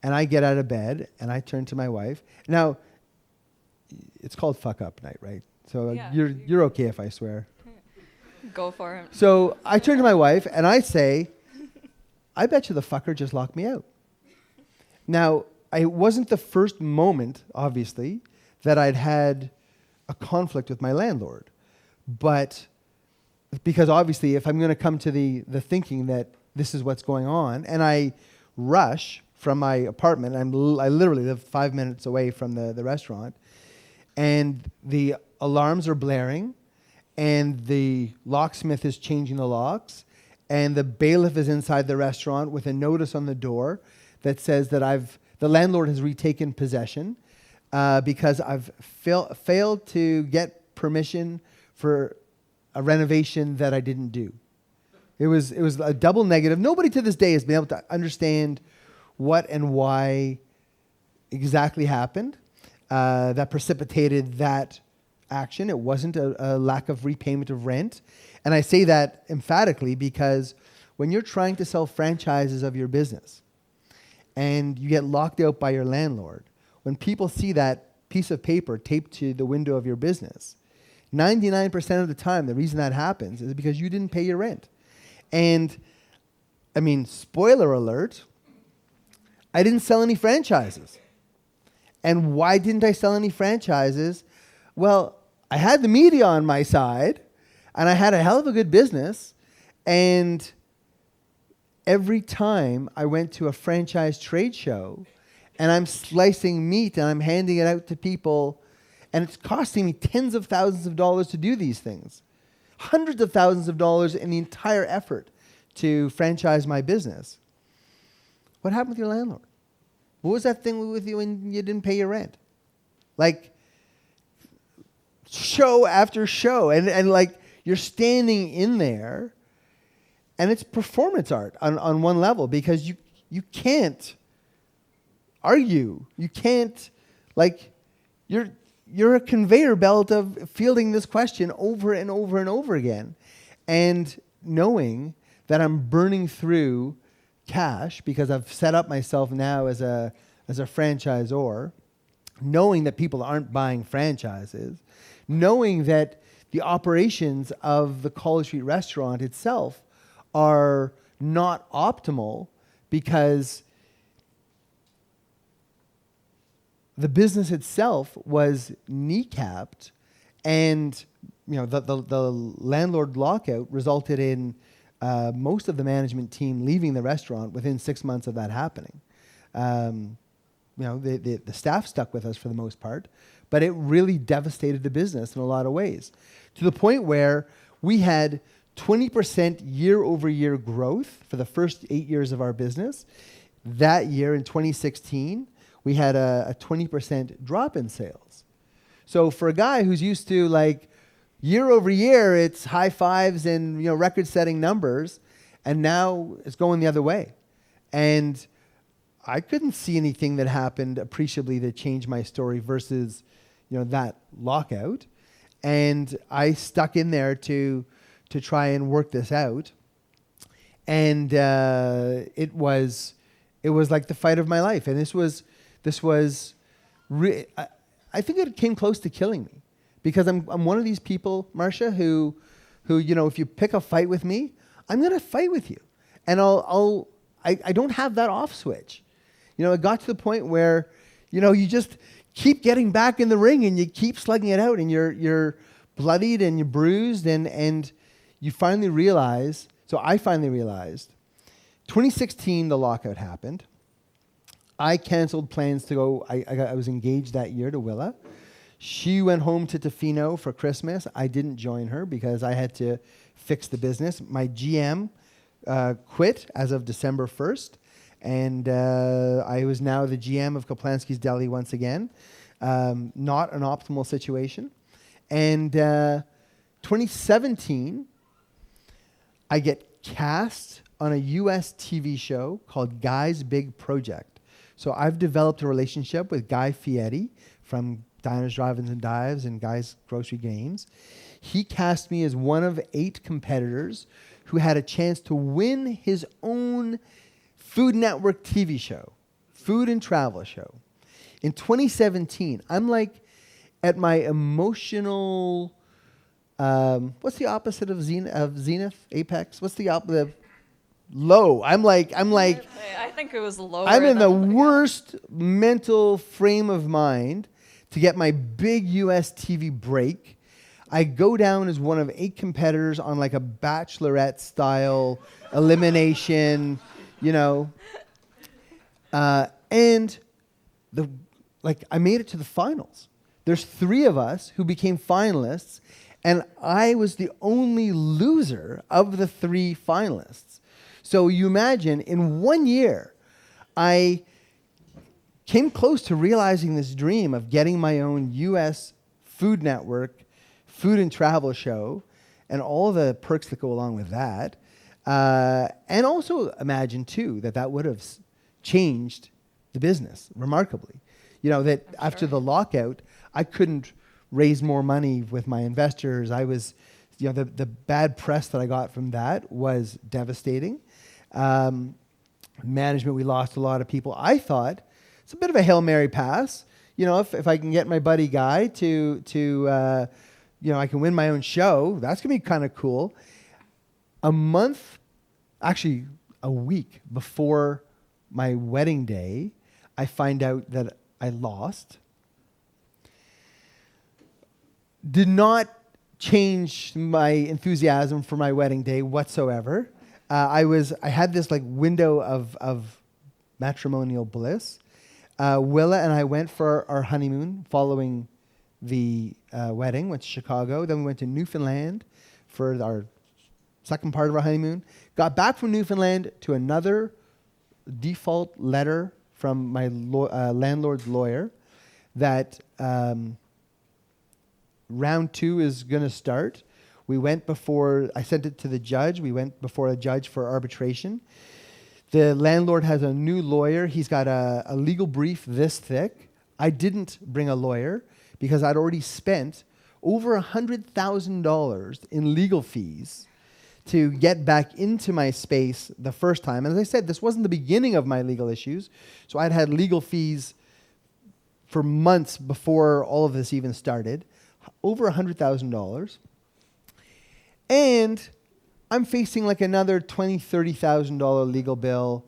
And I get out of bed, and I turn to my wife. Now, it's called Fuckup Night, right? So Yeah. you're okay if I swear. Go for it. So I turn to my wife and I say, I bet you the fucker just locked me out. Now, it wasn't the first moment, obviously, that I'd had a conflict with my landlord. But because obviously if I'm going to come to the thinking that this is what's going on, and I rush from my apartment, I literally live 5 minutes away from the restaurant, and the alarms are blaring, and the locksmith is changing the locks, and the bailiff is inside the restaurant with a notice on the door that says that the landlord has retaken possession because I've failed to get permission for a renovation that I didn't do. It was a double negative. Nobody to this day has been able to understand what and why exactly happened that precipitated that action. It wasn't a lack of repayment of rent. And I say that emphatically because when you're trying to sell franchises of your business and you get locked out by your landlord, when people see that piece of paper taped to the window of your business, 99% of the time, the reason that happens is because you didn't pay your rent. And, I mean, spoiler alert, I didn't sell any franchises. And why didn't I sell any franchises? Well, I had the media on my side, and I had a hell of a good business, and every time I went to a franchise trade show, and I'm slicing meat, and I'm handing it out to people, and it's costing me tens of thousands of dollars to do these things. Hundreds of thousands of dollars in the entire effort to franchise my business. What happened with your landlord? What was that thing with you when you didn't pay your rent? Like, show after show. And like, you're standing in there, and it's performance art on one level because you can't argue. You can't, like, you're a conveyor belt of fielding this question over and over and over again. And knowing that I'm burning through cash because I've set up myself now as a franchisor, knowing that people aren't buying franchises, knowing that the operations of the College Street restaurant itself are not optimal because the business itself was kneecapped, and the landlord lockout resulted in most of the management team leaving the restaurant within 6 months of that happening. The staff stuck with us for the most part, but it really devastated the business in a lot of ways, to the point where we had 20% year-over-year growth for the first 8 years of our business. That year in 2016, we had a 20% drop in sales. So for a guy who's used to, like, year over year, it's high fives and record-setting numbers, and now it's going the other way. And I couldn't see anything that happened appreciably to change my story versus that lockout. And I stuck in there to try and work this out. And it was like the fight of my life. And this was I think it came close to killing me, because I'm one of these people, Marcia, who if you pick a fight with me, I'm gonna fight with you, and I don't have that off switch. It got to the point where you just keep getting back in the ring and you keep slugging it out, and you're bloodied and you're bruised, and you finally realize. So I finally realized, 2016, the lockout happened. I canceled plans to go. I was engaged that year to Willa. She went home to Tofino for Christmas. I didn't join her because I had to fix the business. My GM quit as of December 1st, and I was now the GM of Cup Lanskys Deli once again. Not an optimal situation. And 2017, I get cast on a US TV show called Guy's Big Project. So I've developed a relationship with Guy Fieri from Diners, Drive-Ins, and Dives and Guy's Grocery Games. He cast me as one of 8 competitors who had a chance to win his own Food Network TV show, food and travel show. In 2017, I'm like at my emotional, what's the opposite of zenith, apex? What's the opposite? Low. I'm like, I think it was lower. I'm in the worst mental frame of mind to get my big US TV break. I go down as one of 8 competitors on like a bachelorette style elimination, you know. And I made it to the finals. There's 3 of us who became finalists, and I was the only loser of the 3 finalists. So you imagine, in 1 year, I came close to realizing this dream of getting my own U.S. Food Network, food and travel show, and all the perks that go along with that. And also imagine, too, that would have changed the business remarkably. You know, that after the lockout, I couldn't raise more money with my investors. I was, you know, the bad press that I got from that was devastating. Management, we lost a lot of people. I thought it's a bit of a Hail Mary pass. You know, if I can get my buddy Guy to you know, I can win my own show, that's going to be kind of cool. A week before my wedding day, I find out that I lost. Did not change my enthusiasm for my wedding day whatsoever. I had this like window of matrimonial bliss. Willa and I went for our honeymoon following the wedding, went to Chicago. Then we went to Newfoundland for our second part of our honeymoon. Got back from Newfoundland to another default letter from my landlord's lawyer that round 2 is going to start. I sent it to the judge. We went before a judge for arbitration. The landlord has a new lawyer. He's got a legal brief this thick. I didn't bring a lawyer because I'd already spent over $100,000 in legal fees to get back into my space the first time. And as I said, this wasn't the beginning of my legal issues. So I'd had legal fees for months before all of this even started, over $100,000. And I'm facing like another $20,000, $30,000 legal bill,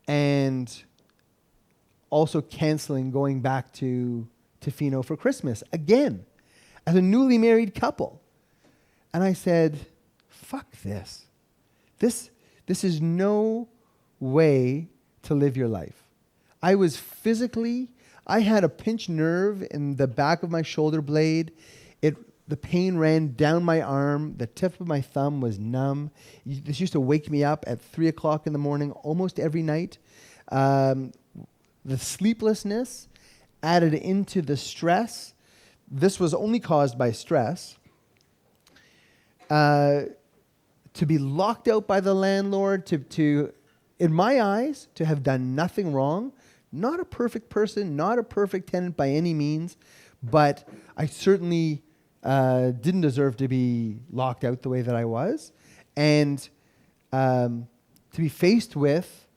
and also canceling going back to Tofino for Christmas again as a newly married couple. And I said, fuck this. This is no way to live your life. I had a pinched nerve in the back of my shoulder blade. The pain ran down my arm. The tip of my thumb was numb. This used to wake me up at 3 o'clock in the morning almost every night. The sleeplessness added into the stress. This was only caused by stress. To be locked out by the landlord, to in my eyes, to have done nothing wrong. Not a perfect person, not a perfect tenant by any means, but I certainly didn't deserve to be locked out the way that I was. And to be faced with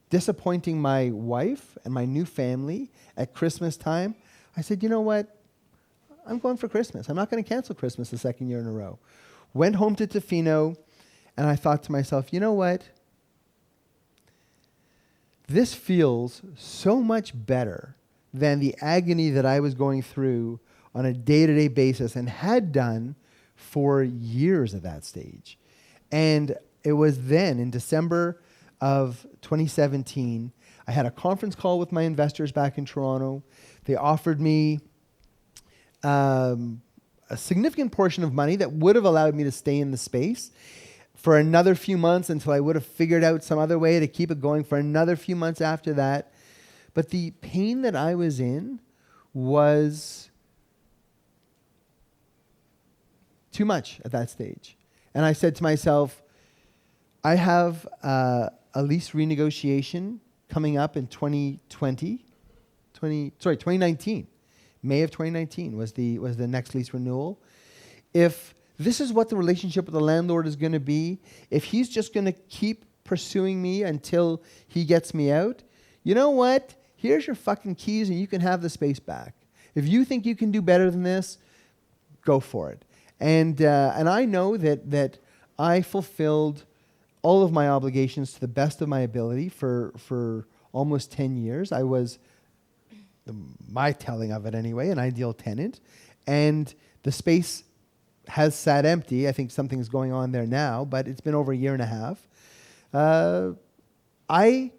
disappointing my wife and my new family at Christmas time, I said, you know what? I'm going for Christmas. I'm not going to cancel Christmas the second year in a row. Went home to Tofino, and I thought to myself, you know what? This feels so much better than the agony that I was going through on a day-to-day basis and had done for years at that stage. And it was then, in December of 2017, I had a conference call with my investors back in Toronto. They offered me a significant portion of money that would have allowed me to stay in the space for another few months until I would have figured out some other way to keep it going for another few months after that. But the pain that I was in was too much at that stage. And I said to myself, I have a lease renegotiation coming up in 2019. May of 2019 was the next lease renewal. If this is what the relationship with the landlord is going to be, if he's just going to keep pursuing me until he gets me out, you know what? Here's your fucking keys and you can have the space back. If you think you can do better than this, go for it. And I know that I fulfilled all of my obligations to the best of my ability for almost 10 years. I was, my telling of it anyway, an ideal tenant. And the space has sat empty. I think something's going on there now, but it's been over a year and a half. I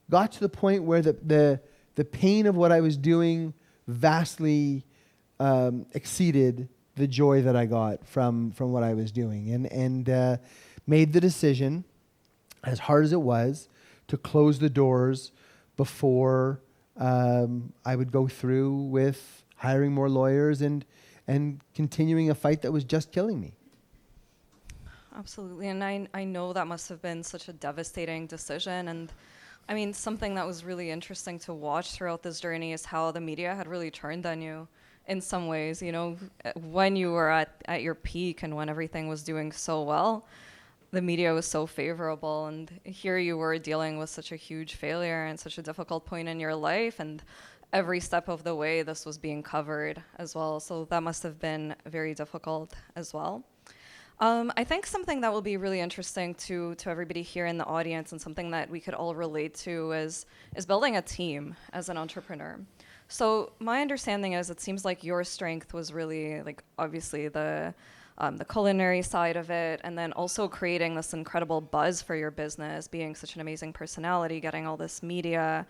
got to the point where the pain of what I was doing vastly exceeded the joy that I got from what I was doing, and made the decision, as hard as it was, to close the doors before I would go through with hiring more lawyers and continuing a fight that was just killing me. Absolutely, and I know that must have been such a devastating decision. And I mean, something that was really interesting to watch throughout this journey is how the media had really turned on you in some ways. You know, when you were at your peak and when everything was doing so well, the media was so favorable, and here you were dealing with such a huge failure and such a difficult point in your life, and every step of the way this was being covered as well. So that must have been very difficult as well. I think something that will be really interesting to everybody here in the audience, and something that we could all relate to, is building a team as an entrepreneur. So my understanding is, it seems like your strength was really, like, obviously the culinary side of it, and then also creating this incredible buzz for your business, being such an amazing personality, getting all this media,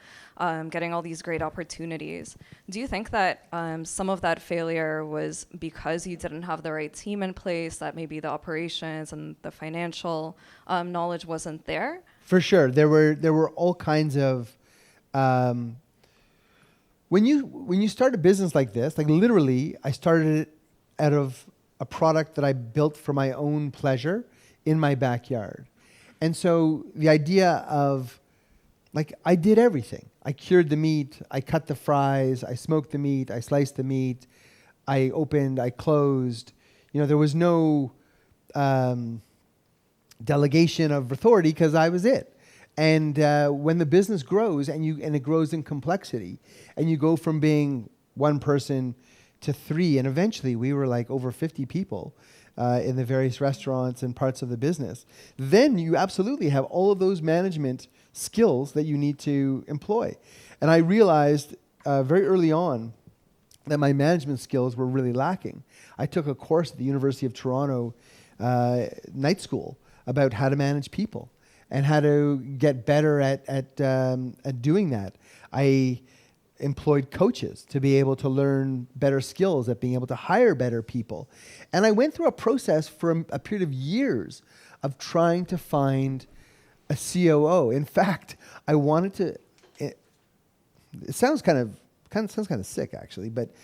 getting all these great opportunities. Do you think that some of that failure was because you didn't have the right team in place, that maybe the operations and the financial knowledge wasn't there? For sure. There were all kinds of... When you start a business like this, like literally, I started it out of a product that I built for my own pleasure in my backyard. And so the idea of, like, I did everything. I cured the meat, I cut the fries, I smoked the meat, I sliced the meat, I opened, I closed. You know, there was no delegation of authority because I was it. And when the business grows and it grows in complexity, and you go from being one person to 3, and eventually we were like over 50 people in the various restaurants and parts of the business, then you absolutely have all of those management skills that you need to employ. And I realized very early on that my management skills were really lacking. I took a course at the University of Toronto night school about how to manage people and how to get better at doing that. I employed coaches to be able to learn better skills at being able to hire better people. And I went through a process for a period of years of trying to find a COO. In fact, I wanted to, it sounds kind of sick actually, but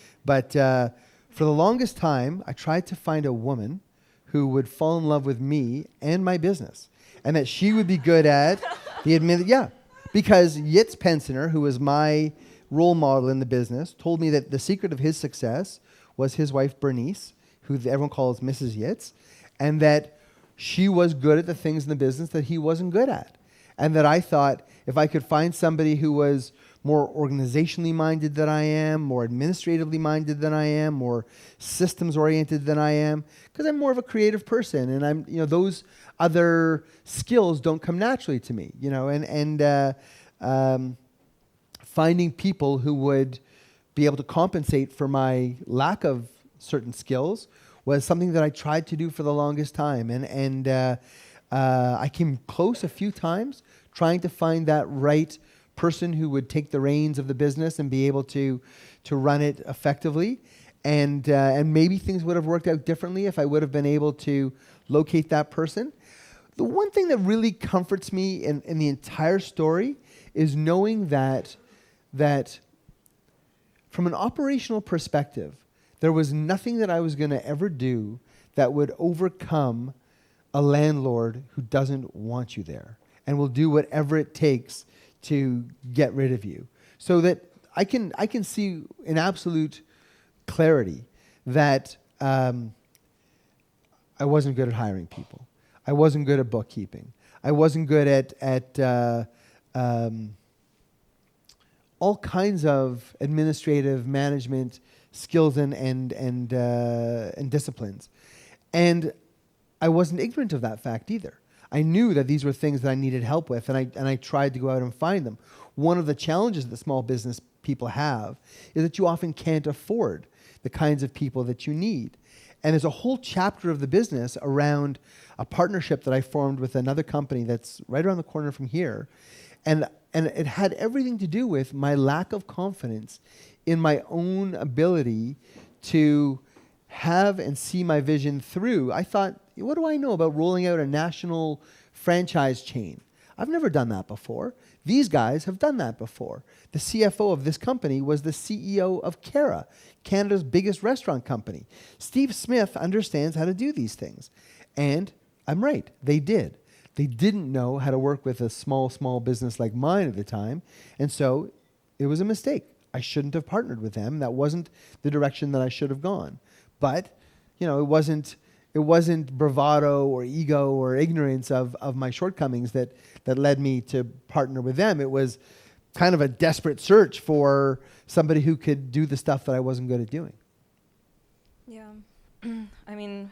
for the longest time, I tried to find a woman who would fall in love with me and my business, and that she would be good at because Yitz Pensioner, who was my role model in the business, told me that the secret of his success was his wife Bernice, who everyone calls Mrs. Yitz, and that she was good at the things in the business that he wasn't good at. And that I thought, if I could find somebody who was more organizationally minded than I am, more administratively minded than I am, more systems oriented than I am, because I'm more of a creative person, and I'm, you know, those other skills don't come naturally to me, you know, and finding people who would be able to compensate for my lack of certain skills was something that I tried to do for the longest time. And I came close a few times trying to find that right person who would take the reins of the business and be able to run it effectively. And maybe things would have worked out differently if I would have been able to locate that person. The one thing that really comforts me in the entire story is knowing that from an operational perspective, there was nothing that I was going to ever do that would overcome a landlord who doesn't want you there and will do whatever it takes to get rid of you. So that I can see in absolute clarity that I wasn't good at hiring people. I wasn't good at bookkeeping. I wasn't good at all kinds of administrative management skills and disciplines. And I wasn't ignorant of that fact either. I knew that these were things that I needed help with, and I tried to go out and find them. One of the challenges that small business people have is that you often can't afford the kinds of people that you need. And there's a whole chapter of the business around a partnership that I formed with another company that's right around the corner from here. And it had everything to do with my lack of confidence in my own ability to have and see my vision through. I thought, what do I know about rolling out a national franchise chain? I've never done that before. These guys have done that before. The CFO of this company was the CEO of Cara, Canada's biggest restaurant company. Steve Smith understands how to do these things. And I'm right, they did. They didn't know how to work with a small business like mine at the time. And so it was a mistake. I shouldn't have partnered with them. That wasn't the direction that I should have gone. But, it wasn't bravado or ego or ignorance of my shortcomings that led me to partner with them. It was kind of a desperate search for somebody who could do the stuff that I wasn't good at doing. Yeah. I mean,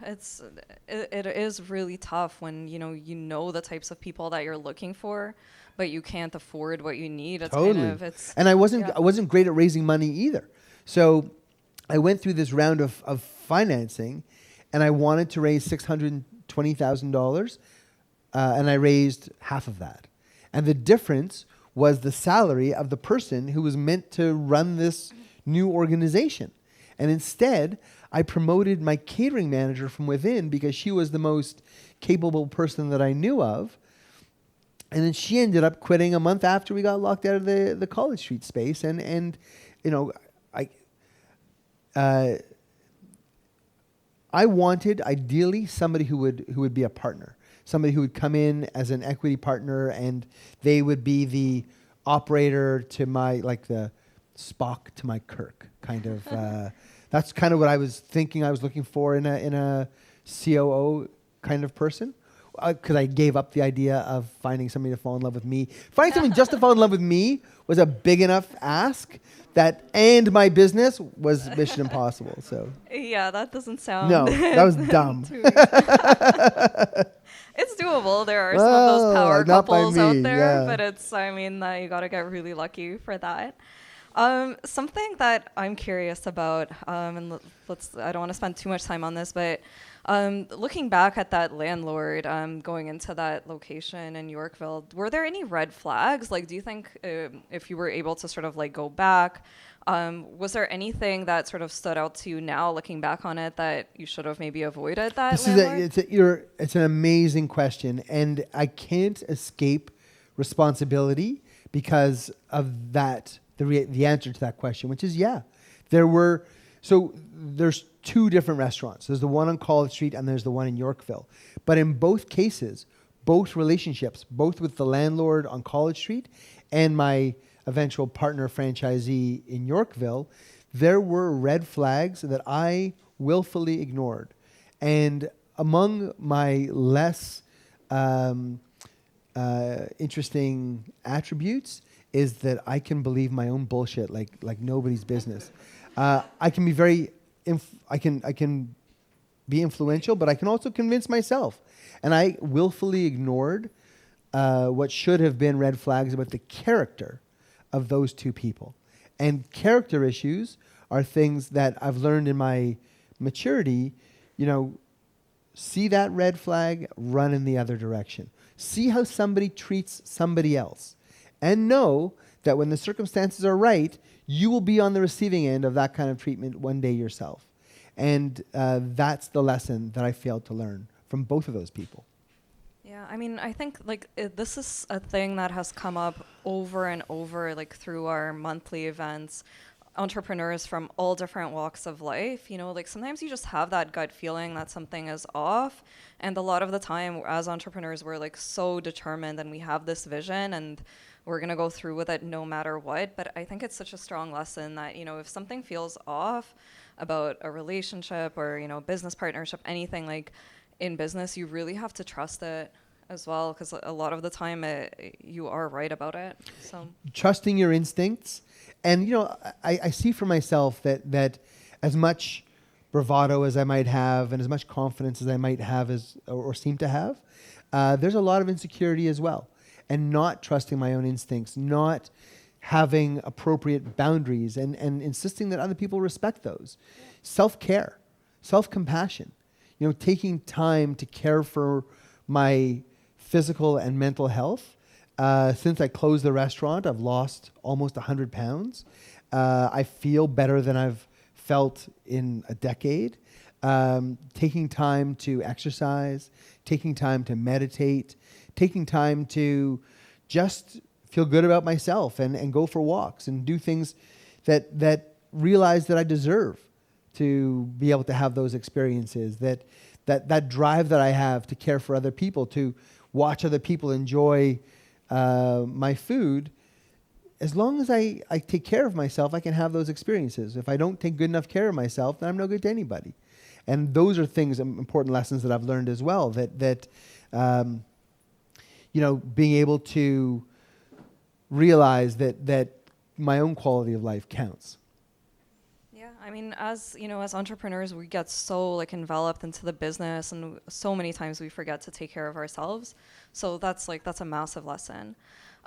it is really tough when, you know the types of people that you're looking for, but you can't afford what you need. It's totally. And I wasn't great at raising money either. So I went through this round of financing, and I wanted to raise $620,000, and I raised half of that. And the difference was the salary of the person who was meant to run this new organization. And instead, I promoted my catering manager from within because she was the most capable person that I knew of. And then she ended up quitting a month after we got locked out of the College Street space. I wanted ideally somebody who would be a partner, somebody who would come in as an equity partner, and they would be the operator to my, like the Spock to my Kirk kind of. That's kind of what I was thinking I was looking for in a COO kind of person. Because I gave up the idea of finding somebody to fall in love with me. Finding somebody just to fall in love with me was a big enough ask and my business was mission impossible. So yeah, that doesn't sound. No, that was dumb. It's doable. There are some of those power couples out there, yeah. But you got to get really lucky for that. Something that I'm curious about, and I don't want to spend too much time on this, but looking back at that landlord, going into that location in Yorkville, were there any red flags? Like, do you think if you were able to sort of like go back, was there anything that sort of stood out to you now, looking back on it, that you should have maybe avoided that landlord? It's an amazing question, and I can't escape responsibility because of that. The answer to that question, which is there's two different restaurants. There's the one on College Street and there's the one in Yorkville. But in both cases, both relationships, both with the landlord on College Street and my eventual partner franchisee in Yorkville, there were red flags that I willfully ignored. And among my less interesting attributes is that I can believe my own bullshit like nobody's business. I can be I can be influential, but I can also convince myself. And I willfully ignored what should have been red flags about the character of those two people. And character issues are things that I've learned in my maturity. See that red flag, run in the other direction. See how somebody treats somebody else. And know that when the circumstances are right, you will be on the receiving end of that kind of treatment one day yourself. And that's the lesson that I failed to learn from both of those people. Yeah, I think this is a thing that has come up over and over, through our monthly events. Entrepreneurs from all different walks of life, sometimes you just have that gut feeling that something is off. And a lot of the time as entrepreneurs, we're so determined and we have this vision and we're going to go through with it no matter what. But I think it's such a strong lesson that, if something feels off about a relationship or, business partnership, anything in business, you really have to trust it as well. Because a lot of the time you are right about it. So trusting your instincts. And, I see for myself that as much bravado as I might have and as much confidence as I might have or seem to have, there's a lot of insecurity as well. And not trusting my own instincts, not having appropriate boundaries and insisting that other people respect those. Self-care, self-compassion, taking time to care for my physical and mental health. Since I closed the restaurant, I've lost almost 100 pounds. I feel better than I've felt in a decade. Taking time to exercise, taking time to meditate, taking time to just feel good about myself and go for walks and do things that realize that I deserve to be able to have those experiences, that drive that I have to care for other people, to watch other people enjoy my food. As long as I take care of myself, I can have those experiences. If I don't take good enough care of myself, then I'm no good to anybody. And those are things, important lessons that I've learned as well, that being able to realize that my own quality of life counts. Yeah, I mean, as entrepreneurs, we get so enveloped into the business, and so many times we forget to take care of ourselves. So that's a massive lesson.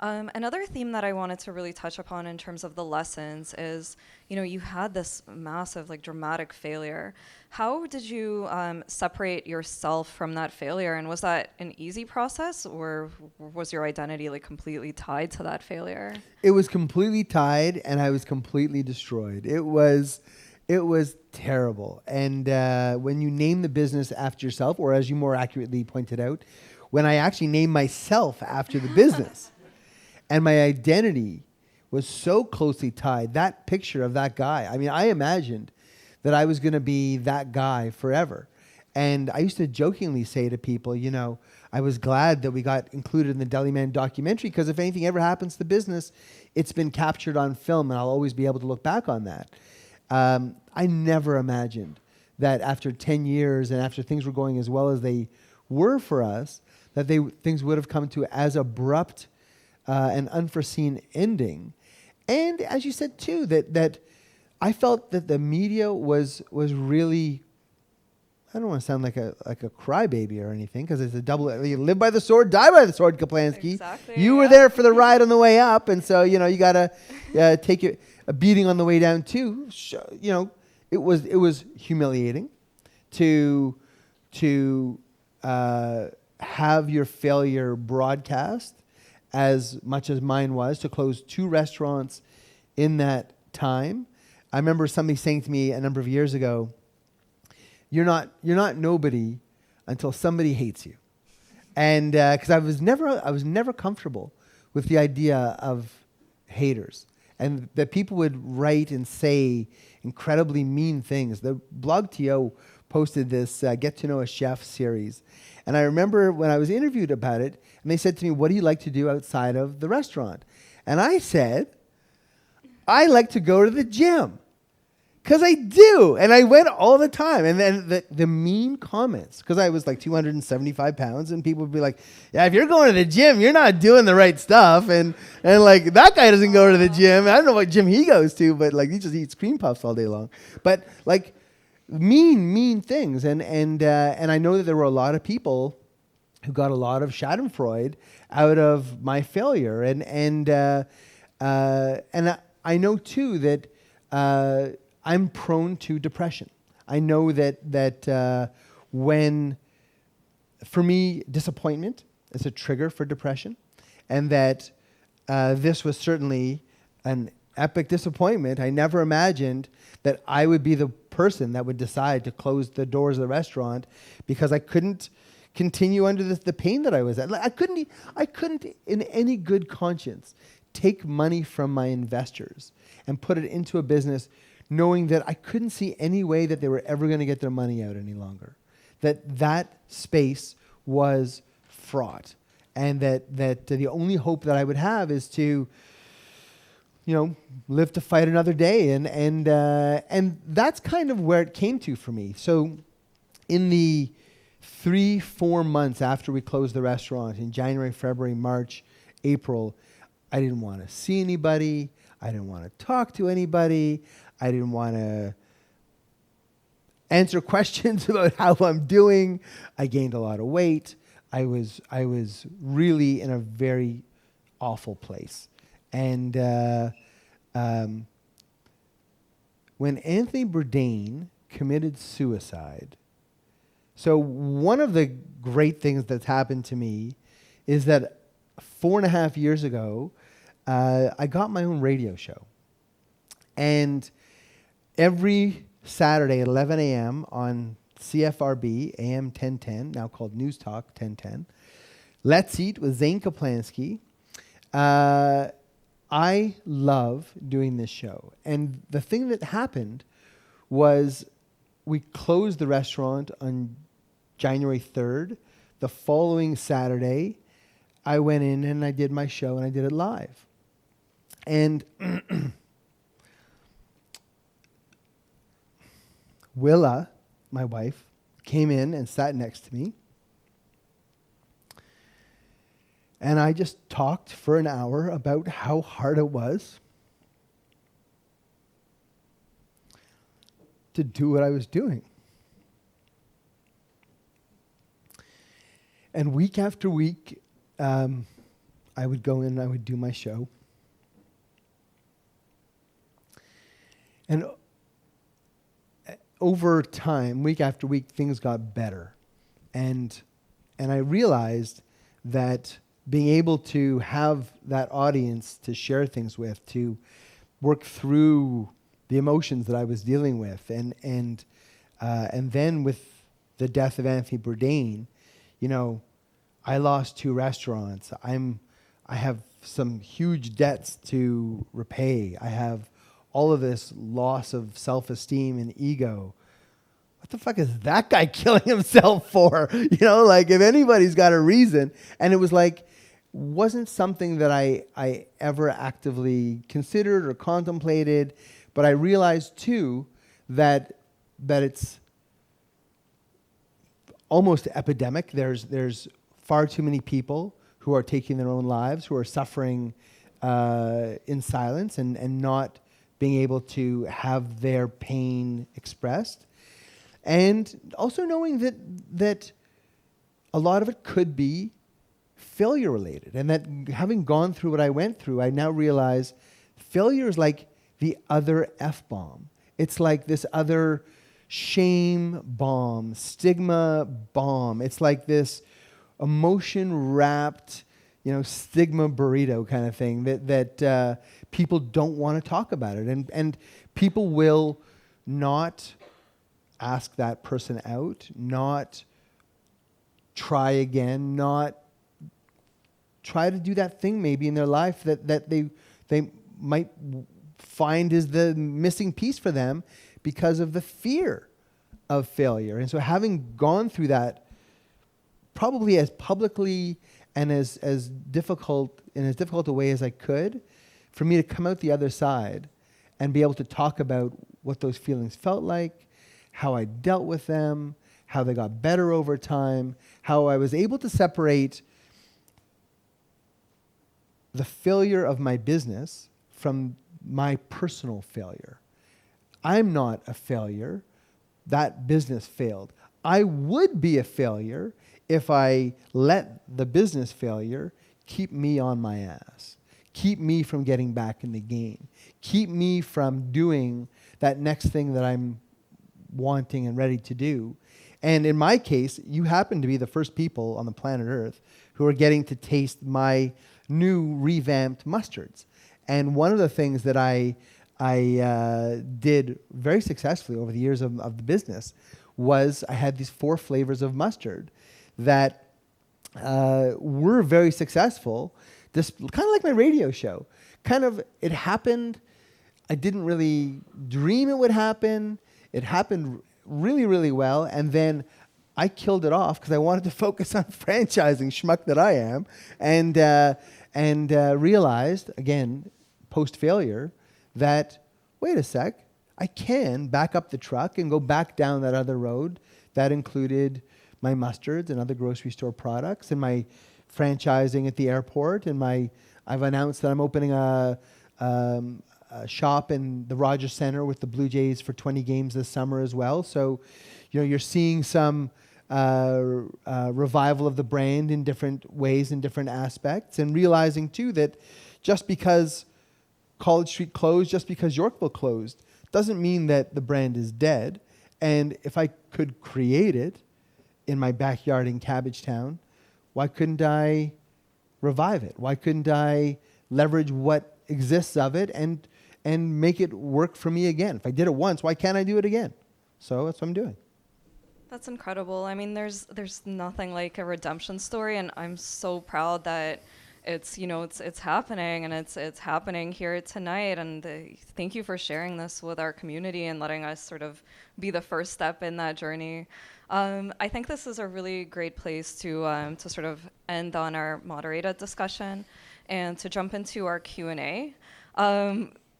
Another theme that I wanted to really touch upon in terms of the lessons is, you had this massive, dramatic failure. How did you separate yourself from that failure? And was that an easy process, or was your identity completely tied to that failure? It was completely tied, and I was completely destroyed. It was terrible. And when you name the business after yourself, or as you more accurately pointed out, when I actually named myself after the business, and my identity was so closely tied, that picture of that guy, I imagined that I was going to be that guy forever. And I used to jokingly say to people, I was glad that we got included in the Deli Man documentary, because if anything ever happens to the business, it's been captured on film, and I'll always be able to look back on that. I never imagined that after 10 years and after things were going as well as they were for us, that things would have come to as abrupt an unforeseen ending. And as you said too, that I felt that the media was really, I don't want to sound like a crybaby or anything, because it's a double, you live by the sword, die by the sword, Caplansky. Exactly, you were there for the ride on the way up, and so you got to take a beating on the way down too. It was humiliating to have your failure broadcast as much as mine was, to close 2 restaurants in that time. I remember somebody saying to me a number of years ago, you're not nobody until somebody hates you. And because I was never comfortable with the idea of haters, and that people would write and say incredibly mean things. The Blog TO posted this Get to Know a Chef series. And I remember when I was interviewed about it, and they said to me, what do you like to do outside of the restaurant? And I said, I like to go to the gym. Because I do. And I went all the time. And then the mean comments, because I was 275 pounds, and people would be like, yeah, if you're going to the gym, you're not doing the right stuff. And that guy doesn't go to the gym. I don't know what gym he goes to, but he just eats cream puffs all day long. But mean things. And I know that there were a lot of people who got a lot of schadenfreude out of my failure. And I know too that I'm prone to depression. I know that when, for me, disappointment is a trigger for depression, and that this was certainly an epic disappointment. I never imagined that I would be the person that would decide to close the doors of the restaurant because I couldn't continue under the pain that I was at. I couldn't in any good conscience take money from my investors and put it into a business knowing that I couldn't see any way that they were ever going to get their money out any longer. That space was fraught. And that the only hope that I would have is to, live to fight another day. And that's kind of where it came to for me. So in the 3-4 months after we closed the restaurant, in January, February, March, April, I didn't want to see anybody. I didn't want to talk to anybody. I didn't want to answer questions about how I'm doing. I gained a lot of weight. I was really in a very awful place. And when Anthony Bourdain committed suicide, so one of the great things that's happened to me is that 4.5 years ago, I got my own radio show. And every Saturday at 11 a.m. on CFRB, AM 1010, now called News Talk 1010, Let's Eat with Zane Caplansky. I love doing this show. And the thing that happened was we closed the restaurant on January 3rd. The following Saturday, I went in and I did my show and I did it live. And Willa, my wife, came in and sat next to me. And I just talked for an hour about how hard it was to do what I was doing. And week after week, I would go in and I would do my show. And over time, week after week, things got better. And I realized that being able to have that audience to share things with, to work through the emotions that I was dealing with, and then with the death of Anthony Bourdain, you know, I lost 2 restaurants. I have some huge debts to repay. I have all of this loss of self-esteem and ego. What the fuck is that guy killing himself for? You know, like if anybody's got a reason. And it was like, wasn't something that I ever actively considered or contemplated, but I realized too that it's almost epidemic. There's far too many people who are taking their own lives, who are suffering in silence and not being able to have their pain expressed. And also knowing that a lot of it could be failure related, and that having gone through what I went through, I now realize failure is like the other F-bomb. It's like this other shame bomb, stigma bomb. It's like this emotion wrapped, you know, stigma burrito kind of thing that people don't want to talk about it, and people will not ask that person out, not try again, not try to do that thing maybe in their life that they might find is the missing piece for them because of the fear of failure. And so having gone through that probably as publicly and as difficult a way as I could, for me to come out the other side and be able to talk about what those feelings felt like, how I dealt with them, how they got better over time, how I was able to separate the failure of my business from my personal failure. I'm not a failure. That business failed. I would be a failure if I let the business failure keep me on my ass, keep me from getting back in the game, keep me from doing that next thing that I'm wanting and ready to do. And in my case, you happen to be the first people on the planet Earth who are getting to taste my new revamped mustards. And one of the things that I did very successfully over the years of the business was I had these 4 flavors of mustard that were very successful. This kind of like my radio show. Kind of, it happened. I didn't really dream it would happen. It happened really, really well. And then I killed it off because I wanted to focus on franchising, schmuck that I am, and realized, again, post-failure, that, wait a sec, I can back up the truck and go back down that other road. That included my mustards and other grocery store products and my franchising at the airport. And I've announced that I'm opening a shop in the Rogers Centre with the Blue Jays for 20 games this summer as well. So, you're seeing some revival of the brand in different ways, in different aspects, and realizing too that just because College Street closed, just because Yorkville closed, doesn't mean that the brand is dead. And if I could create it in my backyard in Cabbagetown, why couldn't I revive it? Why couldn't I leverage what exists of it and make it work for me again? If I did it once, why can't I do it again? So that's what I'm doing. That's incredible. I mean, there's nothing like a redemption story, and I'm so proud that it's happening, and it's happening here tonight. And thank you for sharing this with our community and letting us sort of be the first step in that journey. I think this is a really great place to sort of end on our moderated discussion and to jump into our Q&A.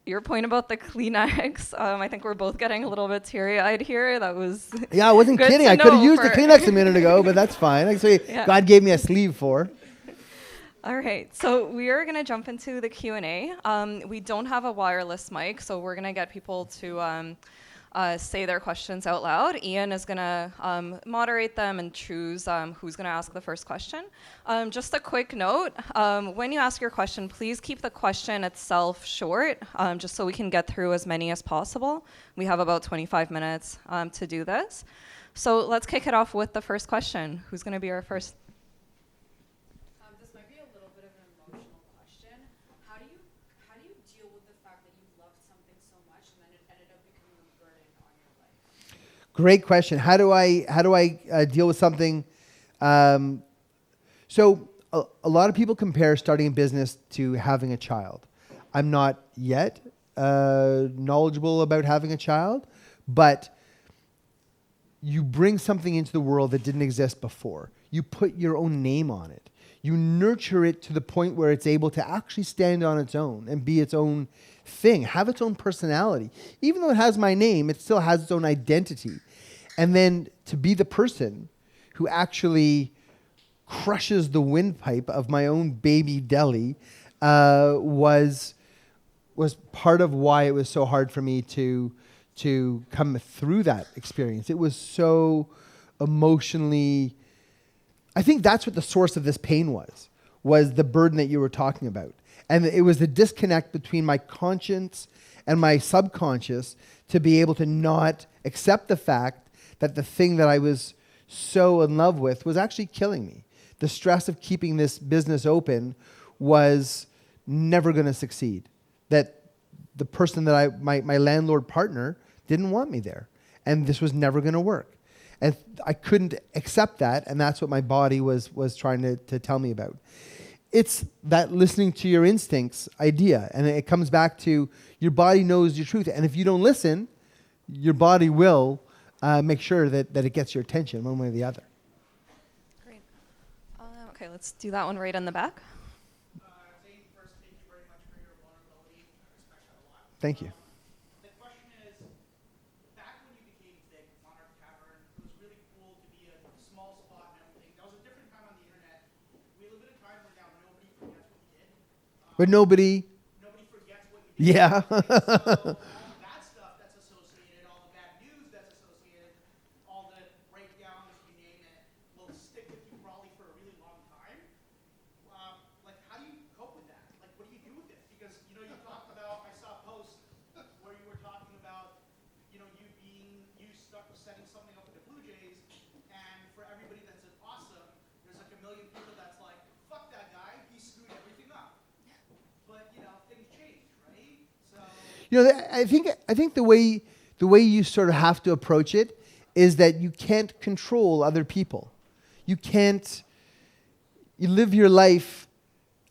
Your point about the Kleenex, I think we're both getting a little bit teary-eyed here. That was I wasn't kidding. I could have used the Kleenex a minute ago, but that's fine. Actually, yeah. God gave me a sleeve for. All right, so we are going to jump into the Q&A. We don't have a wireless mic, so we're going to get people to say their questions out loud. Ian is going to moderate them and choose who's going to ask the first question. Just a quick note, when you ask your question, please keep the question itself short, just so we can get through as many as possible. We have about 25 minutes to do this. So let's kick it off with the first question. Who's going to be our first? This might be a little bit of an emotional question. How do you deal with the fact that you loved something so much and then it ended up becoming a burden on your life? Great question. How do I deal with something? So a lot of people compare starting a business to having a child. I'm not yet knowledgeable about having a child, but you bring something into the world that didn't exist before. You put your own name on it. You nurture it to the point where it's able to actually stand on its own and be its own thing, have its own personality. Even though it has my name, it still has its own identity. And then to be the person who actually crushes the windpipe of my own baby Deli was part of why it was so hard for me to come through that experience. It was so emotionally, I think that's what the source of this pain was the burden that you were talking about. And it was the disconnect between my conscience and my subconscious to be able to not accept the fact that the thing that I was so in love with was actually killing me. The stress of keeping this business open was never going to succeed. That the person that my landlord partner didn't want me there. And this was never going to work. And I couldn't accept that, and that's what my body was trying to tell me about. It's that listening to your instincts idea, and it comes back to your body knows your truth. And if you don't listen, your body will make sure that it gets your attention one way or the other. Great. Okay, let's do that one right in the back. Zane, first, thank you very much for your vulnerability. I respect that a lot. Thank you. The question is, back when you became big, Monarch Tavern, it was really cool to be a small spot and everything. That was a different time on the internet. We live in a time where now nobody forgets what you did. But nobody forgets what you did. Yeah. So all the bad stuff that's associated, all the bad news that's associated, all the breakdowns, you name it, will stick with you probably for a really long time. How do you cope with that? What do you do with it? Because, you talked about, I saw a post where you were talking about, you stuck with setting something up with the Blue Jays, and for everybody that's awesome, there's a million people that's like, fuck that guy, he screwed everything up. But, things change, right? So I think the way you sort of have to approach it is that you can't control other people. You live your life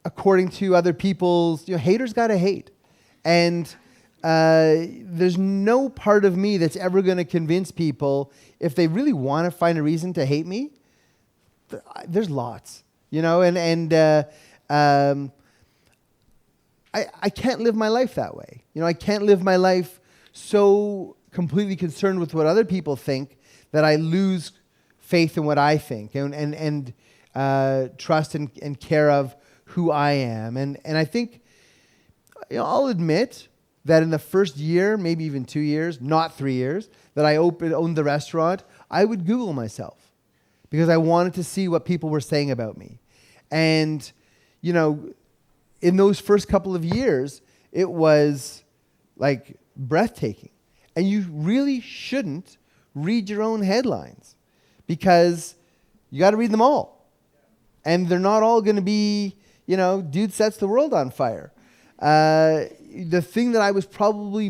according to other people's, haters gotta hate. And there's no part of me that's ever going to convince people, if they really want to find a reason to hate me, there's lots, I can't live my life that way. I can't live my life so completely concerned with what other people think that I lose faith in what I think and trust and care of who I am. And I think I'll admit that in the first year, maybe even 2 years, not 3 years, that I owned the restaurant, I would Google myself because I wanted to see what people were saying about me. And, you know, in those first couple of years, it was like breathtaking. And you really shouldn't read your own headlines because you got to read them all. And they're not all going to be, you know, dude sets the world on fire. The thing that I was probably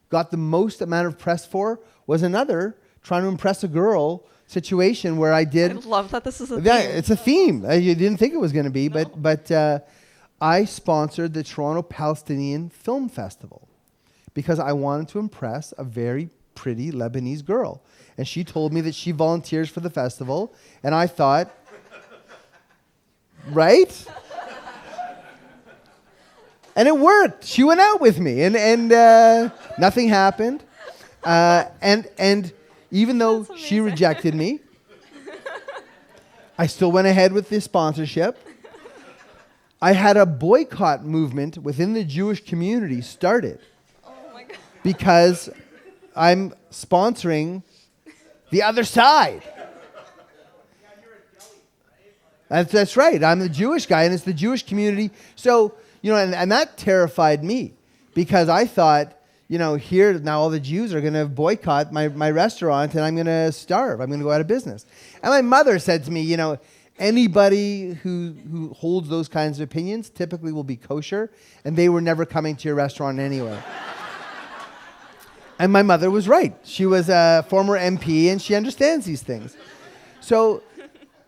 got the most amount of press for was another trying to impress a girl situation where I did. I love that this is a Yeah, theme. it's a theme. You didn't think it was going to be, No. but I sponsored the Toronto Palestinian Film Festival because I wanted to impress a very pretty Lebanese girl. And she told me that she volunteers for the festival, and I thought, right? And it worked. She went out with me, and nothing happened. And even though That's she amazing. rejected me, I still went ahead with the sponsorship. I had a boycott movement within the Jewish community started Oh my God. because I'm sponsoring the other side. That's right. I'm the Jewish guy, and it's the Jewish community. So, you know, and that terrified me because I thought, you know, here now all the Jews are going to boycott my restaurant, and I'm going to starve. I'm going to go out of business. And my mother said to me, you know, anybody who holds those kinds of opinions typically will be kosher, and they were never coming to your restaurant anyway. And my mother was right. She was a former MP, and she understands these things. So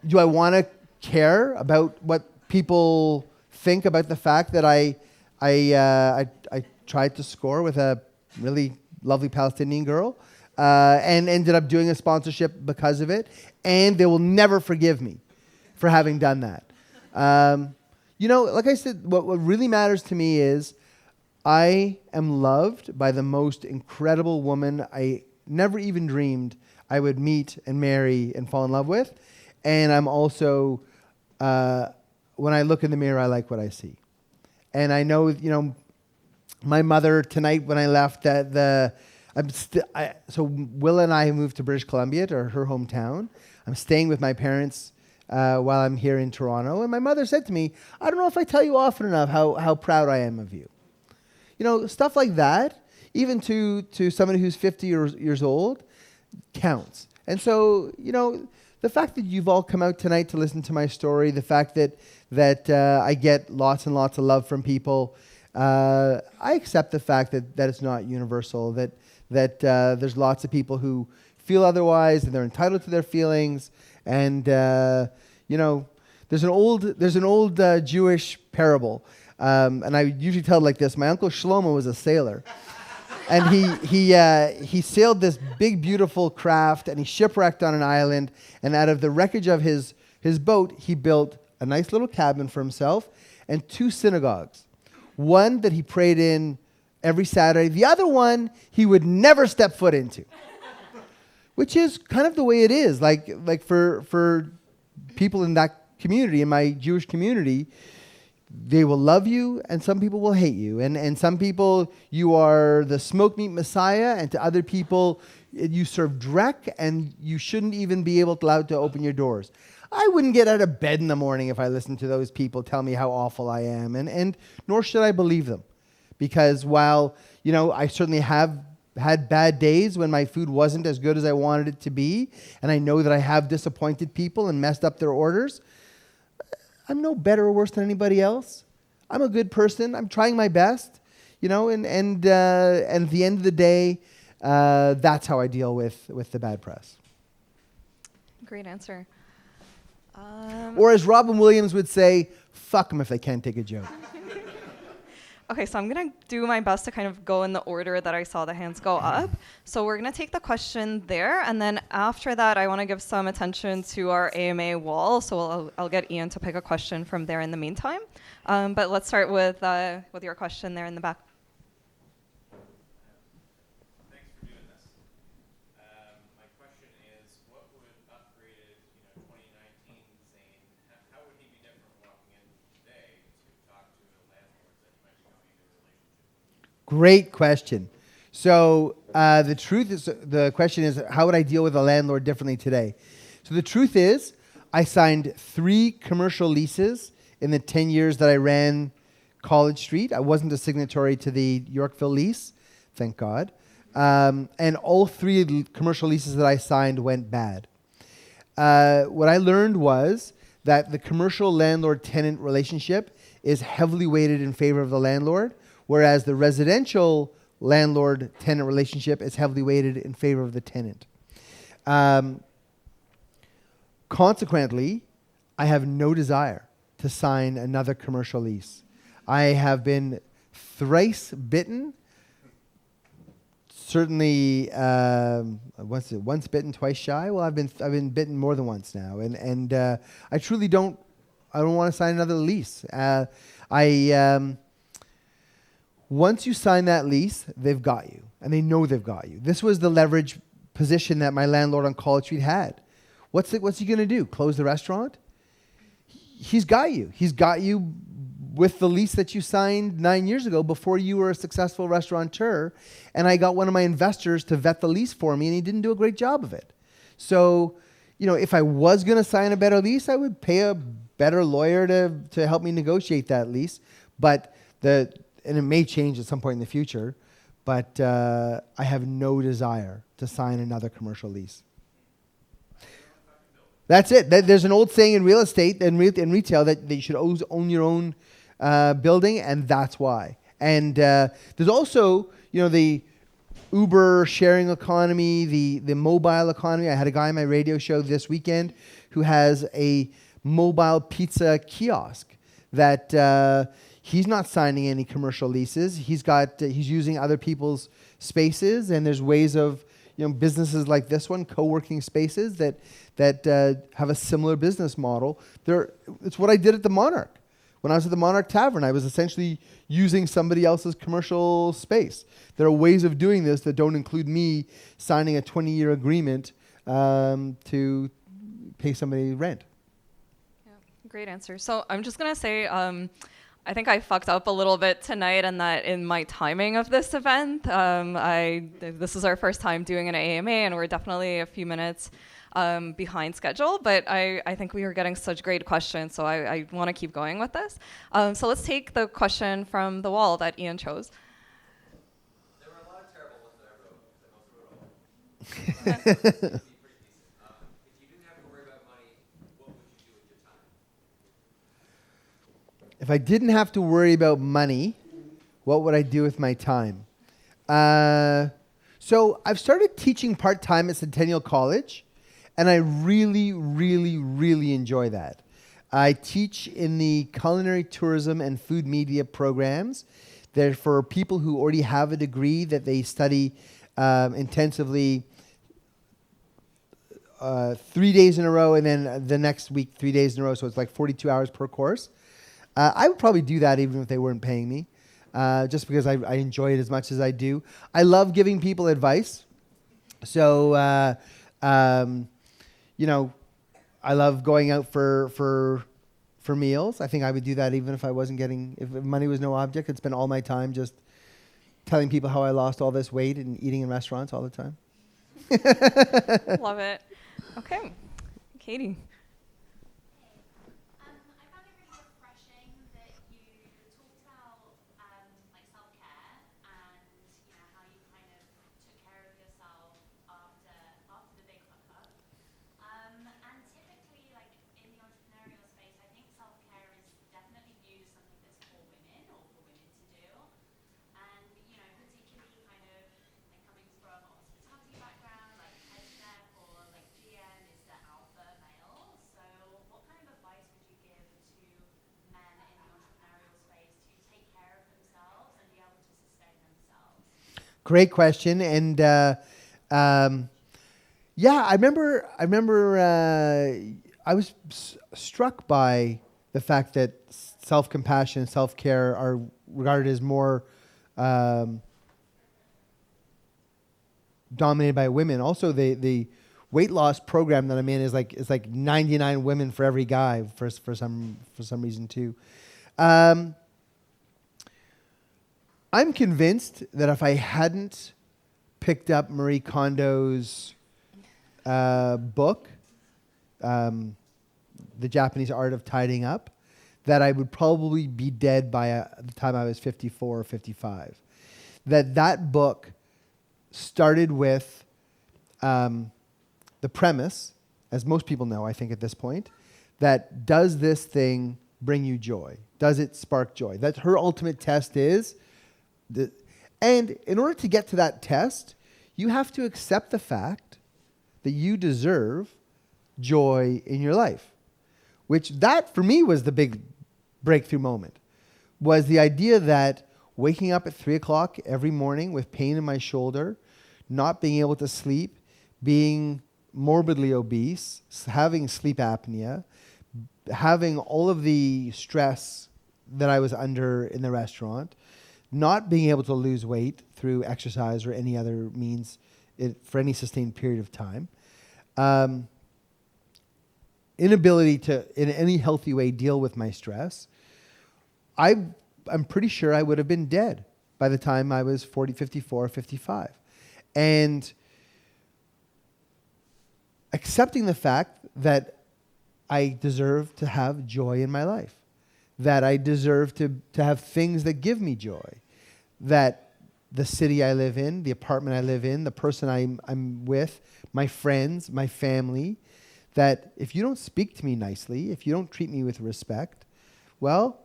do I want to care about what people think about the fact that I tried to score with a really lovely Palestinian girl and ended up doing a sponsorship because of it, and they will never forgive me for having done that. You know, like I said, what really matters to me is I am loved by the most incredible woman I never even dreamed I would meet and marry and fall in love with. And I'm also, when I look in the mirror, I like what I see. And I know, you know, my mother tonight when I left, so Willa and I moved to British Columbia, to her hometown. I'm staying with my parents while I'm here in Toronto. And my mother said to me, I don't know if I tell you often enough how proud I am of you. You know, stuff like that, even to somebody who's 50 years old, counts. And so, you know, the fact that you've all come out tonight to listen to my story, the fact that I get lots and lots of love from people, I accept the fact that it's not universal, that there's lots of people who feel otherwise and they're entitled to their feelings. And, you know, there's an old Jewish parable. And I usually tell it like this. My uncle Shlomo was a sailor. And he sailed this big, beautiful craft, and he shipwrecked on an island. And out of the wreckage of his boat, he built a nice little cabin for himself and 2 synagogues. One that he prayed in every Saturday. The other one he would never step foot into. Which is kind of the way it is. Like for people in that community, in my Jewish community, they will love you, and some people will hate you. And some people, you are the smoke meat messiah, and to other people, you serve dreck, and you shouldn't even be allowed to open your doors. I wouldn't get out of bed in the morning if I listened to those people tell me how awful I am, and nor should I believe them. Because while, you know, I certainly have had bad days when my food wasn't as good as I wanted it to be, and I know that I have disappointed people and messed up their orders, I'm no better or worse than anybody else. I'm a good person. I'm trying my best, you know, and at the end of the day, that's how I deal with the bad press. Great answer. Or as Robin Williams would say, fuck them if they can't take a joke. Okay, so I'm going to do my best to kind of go in the order that I saw the hands go up. So we're going to take the question there, and then after that, I want to give some attention to our AMA wall. So I'll get Ian to pick a question from there in the meantime. But let's start with your question there in the back. Thanks for doing this. My question is, what would upgraded, 2019 Zane, how would he be different walking in today to talk to the landlords that he might be going into a relationship with? Great question. So the question is, how would I deal with a landlord differently today? So the truth is, I signed 3 commercial leases in the 10 years that I ran College Street. I wasn't a signatory to the Yorkville lease, thank God. And all 3 commercial leases that I signed went bad. What I learned was that the commercial landlord-tenant relationship is heavily weighted in favor of the landlord, whereas the residential landlord-tenant relationship is heavily weighted in favor of the tenant. Consequently, I have no desire to sign another commercial lease. I have been thrice bitten. Certainly, once bitten, twice shy. Well, I've been bitten more than once now, and I truly don't. I don't want to sign another lease. Once you sign that lease, they've got you, and they know they've got you. This was the leverage position that my landlord on College Street had. What's he going to do? Close the restaurant? He's got you. He's got you with the lease that you signed 9 years ago before you were a successful restaurateur. And I got one of my investors to vet the lease for me, and he didn't do a great job of it. So, if I was going to sign a better lease, I would pay a better lawyer to help me negotiate that lease. But and it may change at some point in the future, but I have no desire to sign another commercial lease. That's it. There's an old saying in real estate and in retail that you should always own your own building, and that's why. And there's also, the Uber sharing economy, the mobile economy. I had a guy on my radio show this weekend who has a mobile pizza kiosk that he's not signing any commercial leases. He's using other people's spaces, and there's ways of businesses like this one, co-working spaces that have a similar business model. It's what I did at the Monarch. When I was at the Monarch Tavern, I was essentially using somebody else's commercial space. There are ways of doing this that don't include me signing a 20-year agreement to pay somebody rent. Yeah, great answer. So I'm just going to say, I think I fucked up a little bit tonight, and that in my timing of this event, this is our first time doing an AMA, and we're definitely a few minutes behind schedule, but I think we were getting such great questions, so I want to keep going with this. So let's take the question from the wall that Ian chose. There were a lot of terrible ones that I wrote. That most wrote all. If you didn't have to worry about money, what would you do with your time? If I didn't have to worry about money, what would I do with my time? So I've started teaching part-time at Centennial College, and I really, really, really enjoy that. I teach in the culinary tourism and food media programs. They're for people who already have a degree that they study intensively 3 days in a row, and then the next week 3 days in a row, so it's like 42 hours per course. I would probably do that even if they weren't paying me, just because I enjoy it as much as I do. I love giving people advice. So, I love going out for meals. I think I would do that even if I wasn't if money was no object. I'd spend all my time just telling people how I lost all this weight and eating in restaurants all the time. Love it. Okay, Katie. I found it really refreshing that you talked about self-care and how you kind of took care of yourself after the big hookup. And typically, in the entrepreneurial space, I think self-care is definitely viewed as something that's for women or for women to do. And particularly kind of coming from a hospitality background, head chef or GM is the alpha male. So what kind of advice would you give to men in the entrepreneurial space to take care of themselves and be able to sustain themselves? Great question, and I remember. I was struck by the fact that self-compassion and self-care are regarded as more dominated by women. Also, the weight loss program that I'm in is like 99 women for every guy for some reason too. I'm I'm convinced that if I hadn't picked up Marie Kondo's book, The Japanese Art of Tidying Up, that I would probably be dead by the time I was 54 or 55. That book started with the premise, as most people know, I think at this point, that does this thing bring you joy? Does it spark joy? That her ultimate test is. And in order to get to that test, you have to accept the fact that you deserve joy in your life. Which that, for me, was the big breakthrough moment. Was the idea that waking up at 3 o'clock every morning with pain in my shoulder, not being able to sleep, being morbidly obese, having sleep apnea, having all of the stress that I was under in the restaurant, not being able to lose weight through exercise or any other means for any sustained period of time, inability to, in any healthy way, deal with my stress, I'm pretty sure I would have been dead by the time I was 40, 54, 55. And accepting the fact that I deserve to have joy in my life, that I deserve to have things that give me joy, that the city I live in, the apartment I live in, the person I'm with, my friends, my family, that if you don't speak to me nicely, if you don't treat me with respect, well,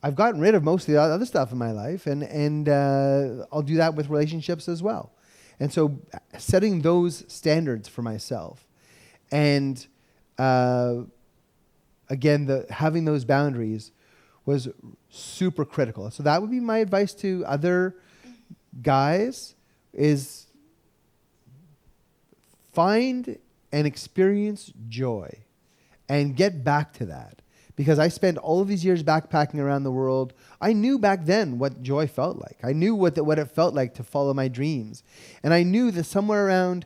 I've gotten rid of most of the other stuff in my life, and I'll do that with relationships as well. And so setting those standards for myself, and again, having those boundaries was super critical. So that would be my advice to other guys, is find and experience joy and get back to that. Because I spent all of these years backpacking around the world. I knew back then what joy felt like. I knew what it felt like to follow my dreams. And I knew that somewhere around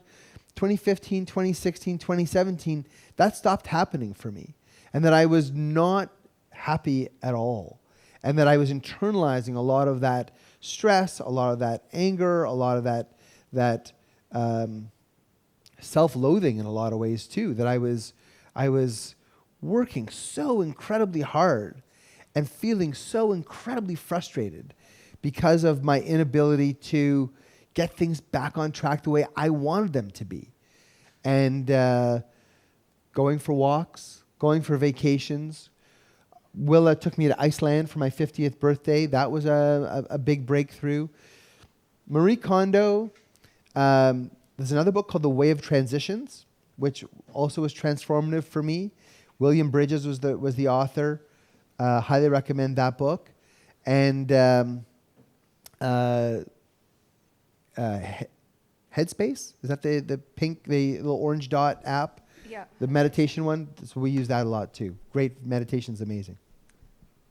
2015, 2016, 2017, that stopped happening for me. And that I was not happy at all. And that I was internalizing a lot of that stress, a lot of that anger, a lot of that self-loathing in a lot of ways too. That I was working so incredibly hard and feeling so incredibly frustrated because of my inability to get things back on track the way I wanted them to be. And going for walks, going for vacations. Willa took me to Iceland for my 50th birthday. That was a big breakthrough. Marie Kondo, there's another book called The Way of Transitions, which also was transformative for me. William Bridges was the author. Highly recommend that book. And Headspace, is that the pink, the little orange dot app? Yeah. The meditation one. So we use that a lot too. Great, meditation's amazing.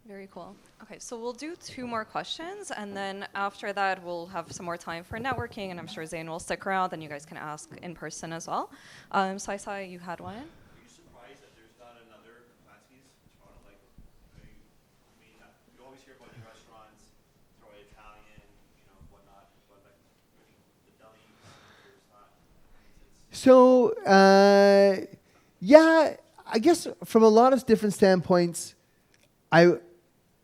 Very cool. Okay, so we'll do 2 more questions, and then after that, we'll have some more time for networking, and I'm sure Zane will stick around, and you guys can ask in person as well. So I saw you had one. Are you surprised that there's not another Lanskys in Toronto? Like, I mean, you always hear about the restaurants, throw Italian, whatnot, but like the Deli, there's not. So, yeah, I guess from a lot of different standpoints,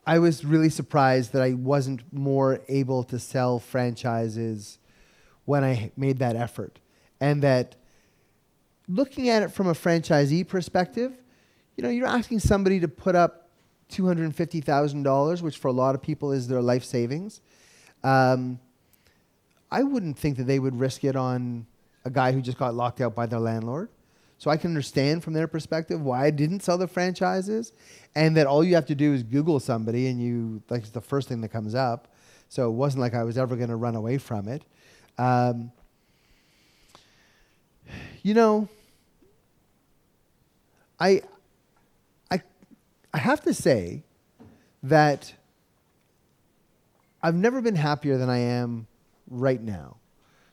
I was really surprised that I wasn't more able to sell franchises when I made that effort. And that looking at it from a franchisee perspective, you're asking somebody to put up $250,000, which for a lot of people is their life savings. I wouldn't think that they would risk it on a guy who just got locked out by their landlord. So I can understand from their perspective why I didn't sell the franchises, and that all you have to do is Google somebody and it's the first thing that comes up. So it wasn't like I was ever going to run away from it. I have to say that I've never been happier than I am right now.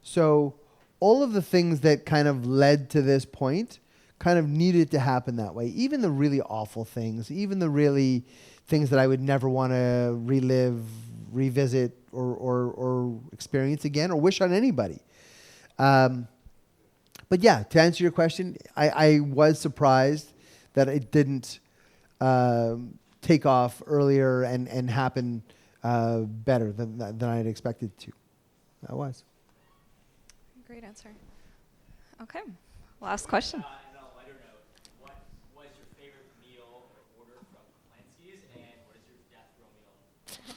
So all of the things that kind of led to this point kind of needed to happen that way. Even the really awful things, even the really things that I would never want to relive, revisit, or experience again, or wish on anybody. But yeah, to answer your question, I was surprised that it didn't take off earlier and happen better than I had expected to. I was. Great answer. Okay, last question. On a lighter note, what was your favorite meal or order from Lanskys, and what is your death row meal?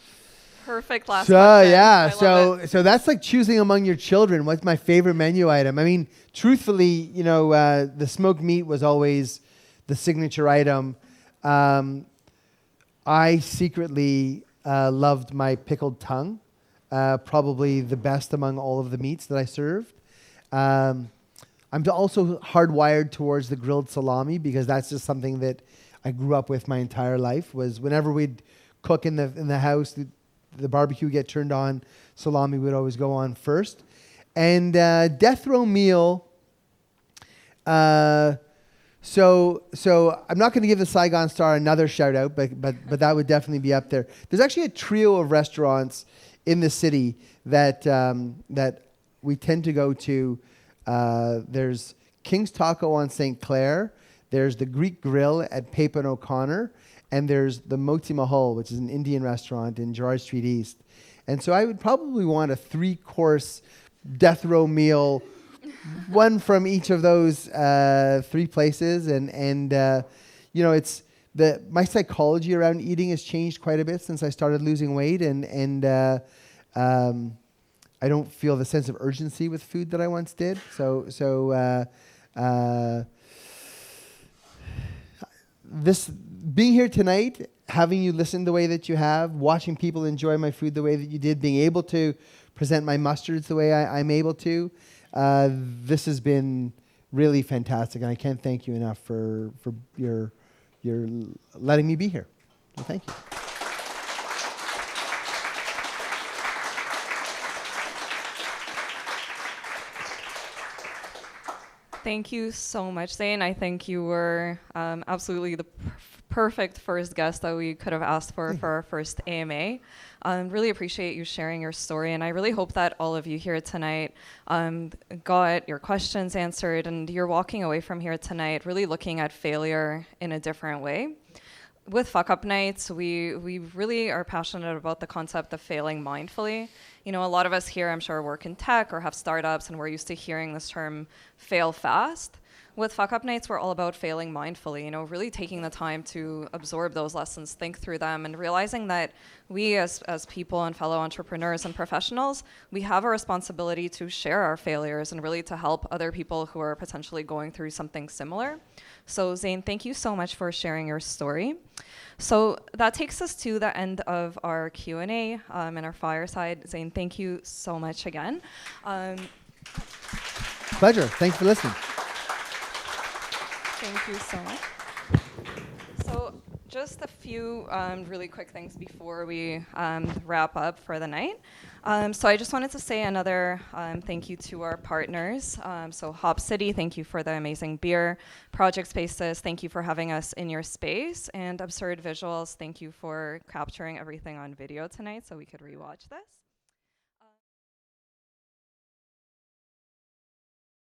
Perfect last So question. yeah, I love it. so that's like choosing among your children. What's my favorite menu item? I mean, truthfully, you know, the smoked meat was always the signature item. I secretly loved my pickled tongue, probably the best among all of the meats that I served. I'm also hardwired towards the grilled salami because that's just something that I grew up with my entire life. Was whenever we'd cook in the house, the barbecue would get turned on, salami would always go on first. And death row meal. So I'm not going to give the Saigon Star another shout out, but that would definitely be up there. There's actually a trio of restaurants in the city that that we tend to go to. There's King's Taco on St. Clair. There's the Greek Grill at Pape and O'Connor. And there's the Moti Mahal, which is an Indian restaurant in Gerrard Street East. And so I would probably want a 3-course death row meal, one from each of those 3 places. And you know, it's my psychology around eating has changed quite a bit since I started losing weight. And I don't feel the sense of urgency with food that I once did. So this being here tonight, having you listen the way that you have, watching people enjoy my food the way that you did, being able to present my mustards the way I'm able to, this has been really fantastic, and I can't thank you enough for your letting me be here. So thank you. Thank you so much, Zane. I think you were absolutely the perfect first guest that we could have asked for our first AMA. Really appreciate you sharing your story, and I really hope that all of you here tonight got your questions answered, and you're walking away from here tonight really looking at failure in a different way. With Fuckup Nights, we really are passionate about the concept of failing mindfully. You know, a lot of us here, I'm sure, work in tech or have startups, and we're used to hearing this term, fail fast. With Fuckup Nights, we're all about failing mindfully, you know, really taking the time to absorb those lessons, think through them, and realizing that we as people and fellow entrepreneurs and professionals, we have a responsibility to share our failures and really to help other people who are potentially going through something similar. So Zane, thank you so much for sharing your story. So that takes us to the end of our Q&A and our fireside. Zane, thank you so much again. Pleasure. Thanks for listening. Thank you so much. So just a few really quick things before we wrap up for the night. So I just wanted to say another thank you to our partners. So Hop City, thank you for the amazing beer. Project Spaces, thank you for having us in your space. And Absurd Visuals, thank you for capturing everything on video tonight so we could rewatch this.